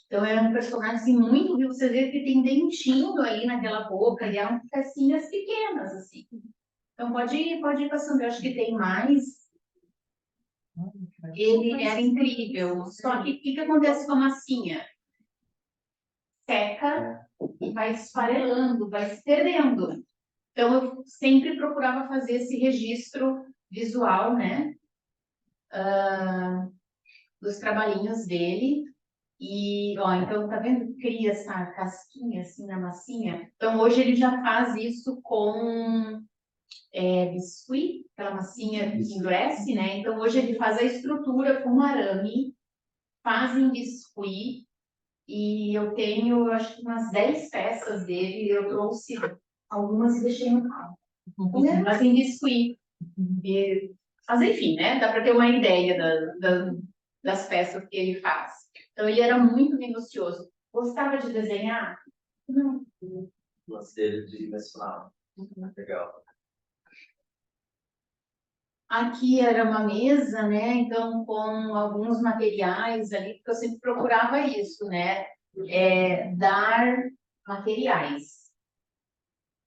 Speaker 3: Então era um personagem muito, viu? Você vê que tem dentinho ali naquela boca, e eram pecinhas pequenas, assim. Então pode ir passando, eu acho que tem mais. Ele era incrível. Só que o que acontece com a massinha? Seca e vai esfarelando, vai se perdendo. Então, eu sempre procurava fazer esse registro visual, né? Dos trabalhinhos dele. E, ó, então, tá vendo? Cria essa casquinha, assim, na massinha. Então, hoje ele já faz isso com biscuit, aquela massinha que endurece, né? Então, hoje ele faz a estrutura com arame, faz em biscuit. E eu tenho, acho que umas 10 peças dele, eu trouxe algumas e deixei no carro. Mas em biscuit. Mas enfim, né? Dá para ter uma ideia das peças que ele faz. Então ele era muito minucioso. Gostava de desenhar? Não.
Speaker 4: Gostei de dimensional. Legal.
Speaker 3: Aqui era uma mesa, né? Então, com alguns materiais ali, porque eu sempre procurava isso, né? Dar materiais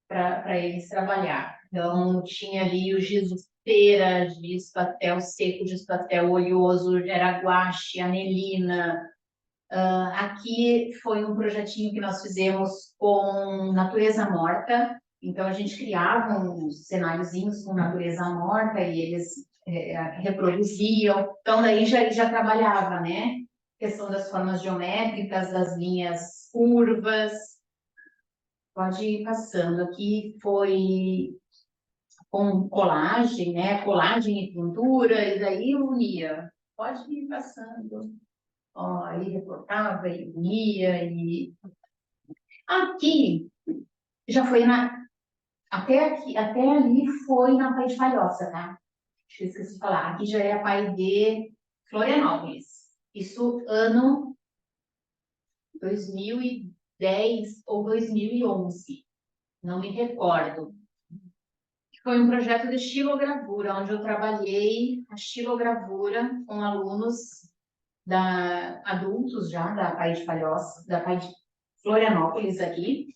Speaker 3: para eles trabalhar. Então, tinha ali o giz de cera, giz pastel seco, giz pastel oleoso, era guache, anelina. Aqui foi um projetinho que nós fizemos com natureza morta. Então, a gente criava uns cenáriozinhos com natureza morta e eles reproduziam. Então, daí já trabalhava, né? Questão das formas geométricas, das linhas curvas. Pode ir passando. Aqui foi com colagem, né? Colagem e pintura, e daí unia. Pode ir passando. Ó, aí recortava e unia. E... Aqui já foi na. Até aqui, até ali foi na Pai de Palhoça, tá? Acho que eu esqueci de falar. Aqui já é a Pai de Florianópolis. Isso ano 2010 ou 2011. Não me recordo. Foi um projeto de xilogravura, onde eu trabalhei a xilogravura com alunos adultos já, da Pai de Palhoça, da Pai de Florianópolis aqui.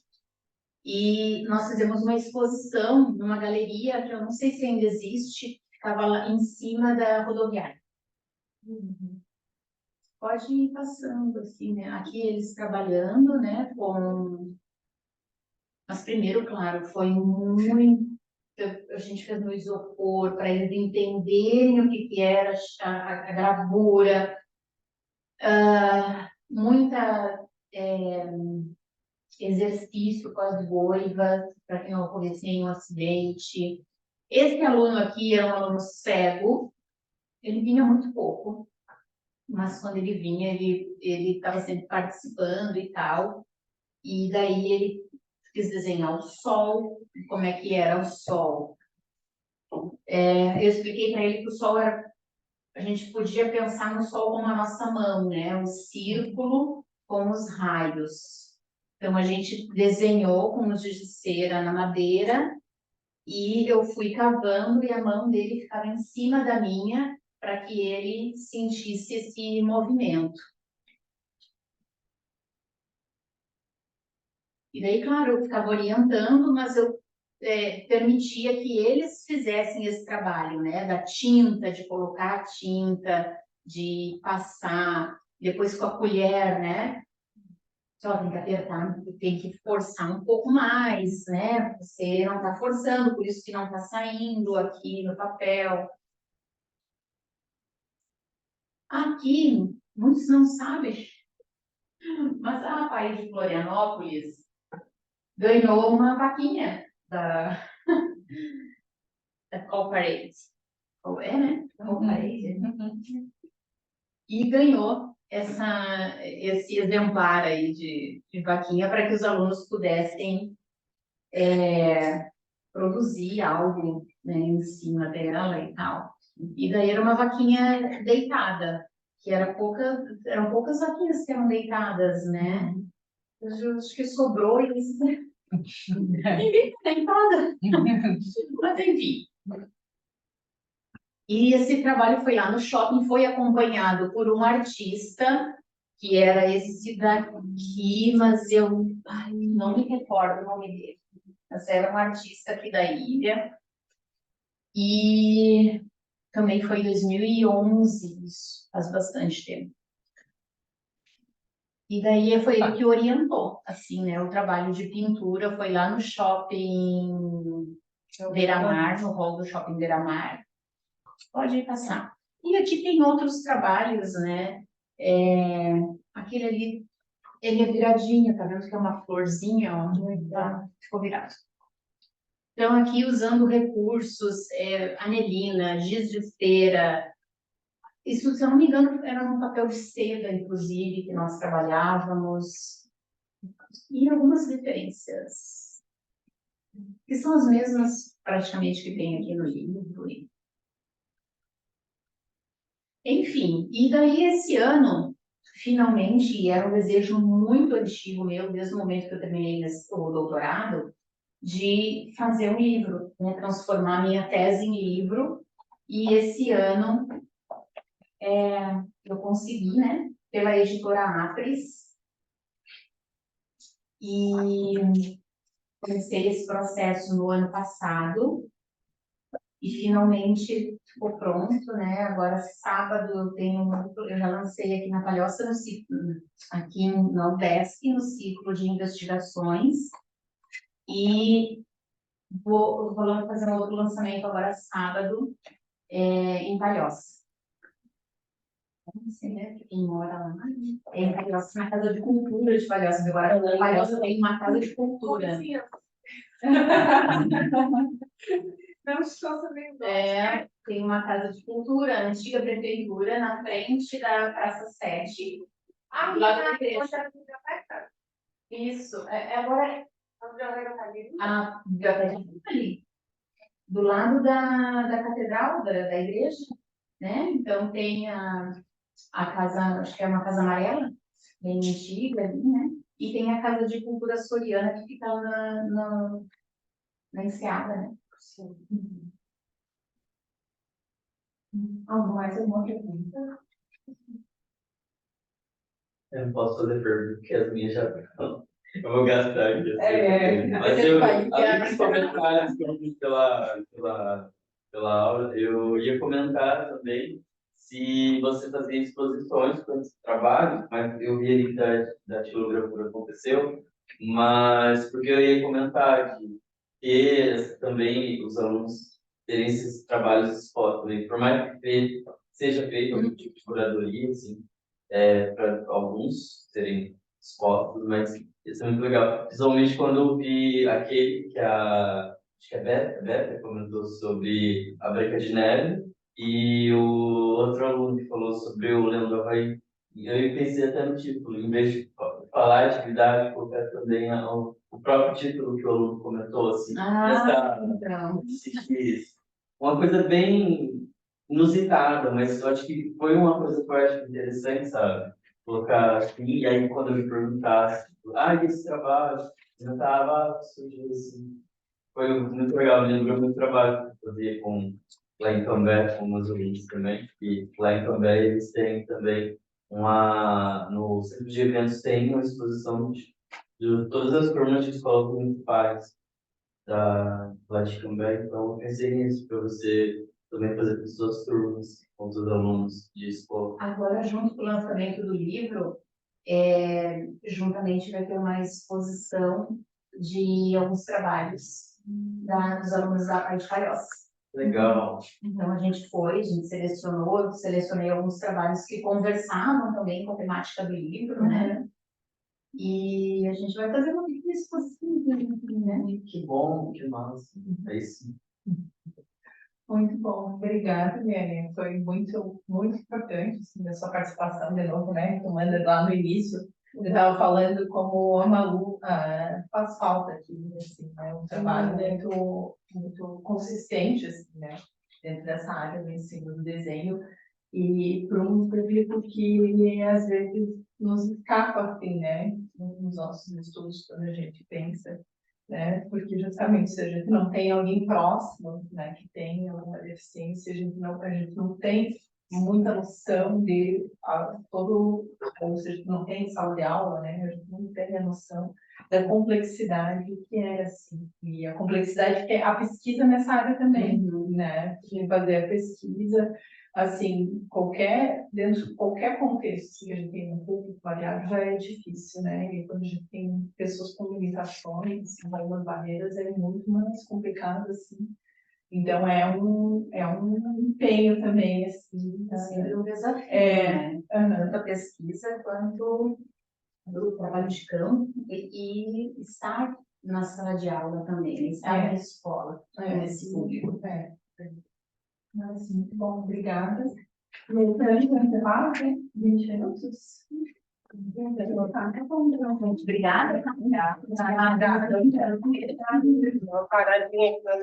Speaker 3: E nós fizemos uma exposição numa galeria que eu não sei se ainda existe, ficava lá em cima da rodoviária. Pode ir passando, assim, né? Aqui eles trabalhando, né, com... Mas primeiro, claro, foi muito... A gente fez no isopor para eles entenderem o que era a gravura. Muita exercício com as goivas, para que não ocorresse nenhum acidente. Esse aluno aqui era um aluno cego, ele vinha muito pouco, mas quando ele vinha, ele estava sempre participando e tal. E daí ele quis desenhar o sol, como é que era o sol. Eu expliquei para ele que o sol era a gente podia pensar no Sol como a nossa mão, né? O círculo com os raios. Então, a gente desenhou com os giz de cera na madeira e eu fui cavando e a mão dele ficava em cima da minha para que ele sentisse esse movimento. E daí, claro, eu ficava orientando, mas eu permitia que eles fizessem esse trabalho, né? Da tinta, de colocar a tinta, de passar, depois com a colher, né? Só tem que apertar, tem que forçar um pouco mais, né? Você não está forçando, por isso que não está saindo aqui no papel. Aqui, muitos não sabem, mas a rapaz de Florianópolis ganhou uma vaquinha da Coparade. É, né? Coparade. E ganhou esse exemplar aí de vaquinha para que os alunos pudessem produzir algo, né, em cima dela e tal. E daí era uma vaquinha deitada, que eram poucas vaquinhas que eram deitadas, né? Eu acho que sobrou e ninguém tá deitada. Mas enfim. E esse trabalho foi lá no shopping, foi acompanhado por um artista, que era esse daqui, mas eu não me recordo o nome dele. Mas era um artista aqui da ilha. E também foi em 2011, isso, faz bastante tempo. E daí foi ele que orientou, assim, né? O trabalho de pintura foi lá no shopping Beira-Mar, no hall do shopping Beira-Mar. Pode passar. E aqui tem outros trabalhos, né? Aquele ali, ele é viradinho, tá vendo que é uma florzinha, ó, ficou virado. Então, aqui usando recursos, anelina, giz de cera. Isso, se eu não me engano, era um papel de seda, inclusive, que nós trabalhávamos. E algumas referências, que são as mesmas, praticamente, que tem aqui no livro. Enfim, e daí esse ano, finalmente, e era um desejo muito antigo meu, desde o momento que eu terminei o doutorado, de fazer um livro, né, transformar minha tese em livro. E esse ano eu consegui, né, pela editora Apres, e comecei esse processo no ano passado. E finalmente ficou pronto, né? Agora, sábado, eu já lancei aqui na Palhoça, aqui na UDESC, no ciclo de investigações. E vou fazer um outro lançamento agora, sábado, em Palhoça. Não sei, né? Quem mora lá. Em Palhoça, na Casa de Cultura de Palhoça. Agora, em Palhoça tem uma Casa de Cultura.
Speaker 1: Não estou sabendo.
Speaker 3: Tem uma casa de cultura, a antiga prefeitura, na frente da Praça 7. Lá da igreja. Isso. Agora a biblioteca fica ali, do lado da catedral, da igreja, né? Então tem a casa, acho que é uma casa amarela, bem antiga ali, né? E tem a Casa de Cultura Soriana, que fica na Enseada, né? Sim. Algo mais, alguma pergunta?
Speaker 4: Eu não posso fazer pergunta, porque as minhas já estão. Eu vou gastar aqui. Mas alguns comentários que eu vi pela aula, eu ia comentar também se você fazia exposições com esses trabalhos, mas eu vi ali que da xilografura aconteceu, mas porque eu ia comentar de ter também os alunos terem esses trabalhos expostos, né? Por mais que seja feito algum tipo de curadoria, assim, para alguns serem expostos, mas isso é muito legal. Principalmente quando eu vi aquele que acho que a Beta comentou sobre a Branca de Neve e o outro aluno que falou sobre o Leão do Havaí. E eu pensei até no título, em vez de falar atividade, colocar também o próprio título que o aluno comentou, assim,
Speaker 3: Então.
Speaker 4: uma coisa bem inusitada, mas eu acho que foi uma coisa que eu acho interessante, sabe? Colocar assim, e aí quando eu me perguntasse, tipo, e esse trabalho, eu tava surgiu assim. Foi muito legal, me lembrou muito trabalho que eu fazia lá em Cambé, com meus ouvintes também, e lá em Cambé eles têm também no centro de eventos tem uma exposição de todas as turmas de escola municipais lá de Cambé, então eu pensei nisso, para você também fazer com suas turmas, com os alunos de escola.
Speaker 3: Agora, junto com o lançamento do livro, juntamente vai ter uma exposição de alguns trabalhos dos alunos da parte de Palhoça.
Speaker 4: Legal.
Speaker 3: Então, a gente selecionou, eu selecionei alguns trabalhos que conversavam também com a temática do livro, né? E a gente vai fazer uma pequena exposição, né?
Speaker 4: Que bom, que massa. É isso.
Speaker 1: Muito bom, obrigada, Miane. Foi muito, muito importante assim, a sua participação de novo, né? Tomando lá no início, eu estava falando como a Malu faz falta aqui, assim, né? Um trabalho muito, muito consistente, assim, né? Dentro dessa área do ensino do desenho e para um público que às vezes nos escapa, assim, né? Nos nossos estudos, quando a gente pensa, né? Porque justamente se a gente não tem alguém próximo, né, que tenha alguma deficiência, a gente não tem muita noção de todo, ou seja, não tem sala de aula, né? A gente não tem a noção da complexidade que é assim, e a complexidade que é a pesquisa nessa área também, né? De fazer a pesquisa assim, dentro de qualquer contexto que a gente tem um público variado, já é difícil, né? E quando a gente tem pessoas com limitações, algumas barreiras, é muito mais complicado, assim. Então, é um empenho também, assim.
Speaker 3: Sempre um desafio,
Speaker 1: É,
Speaker 3: né? Tanto a pesquisa quanto o trabalho de campo e estar na sala de aula também, né? Estar na escola com esse público.
Speaker 1: Mas, muito bom, obrigada. E aí, para a gente encerrar, né? 20 minutos.
Speaker 3: Obrigada.
Speaker 6: Uma paradinha aqui na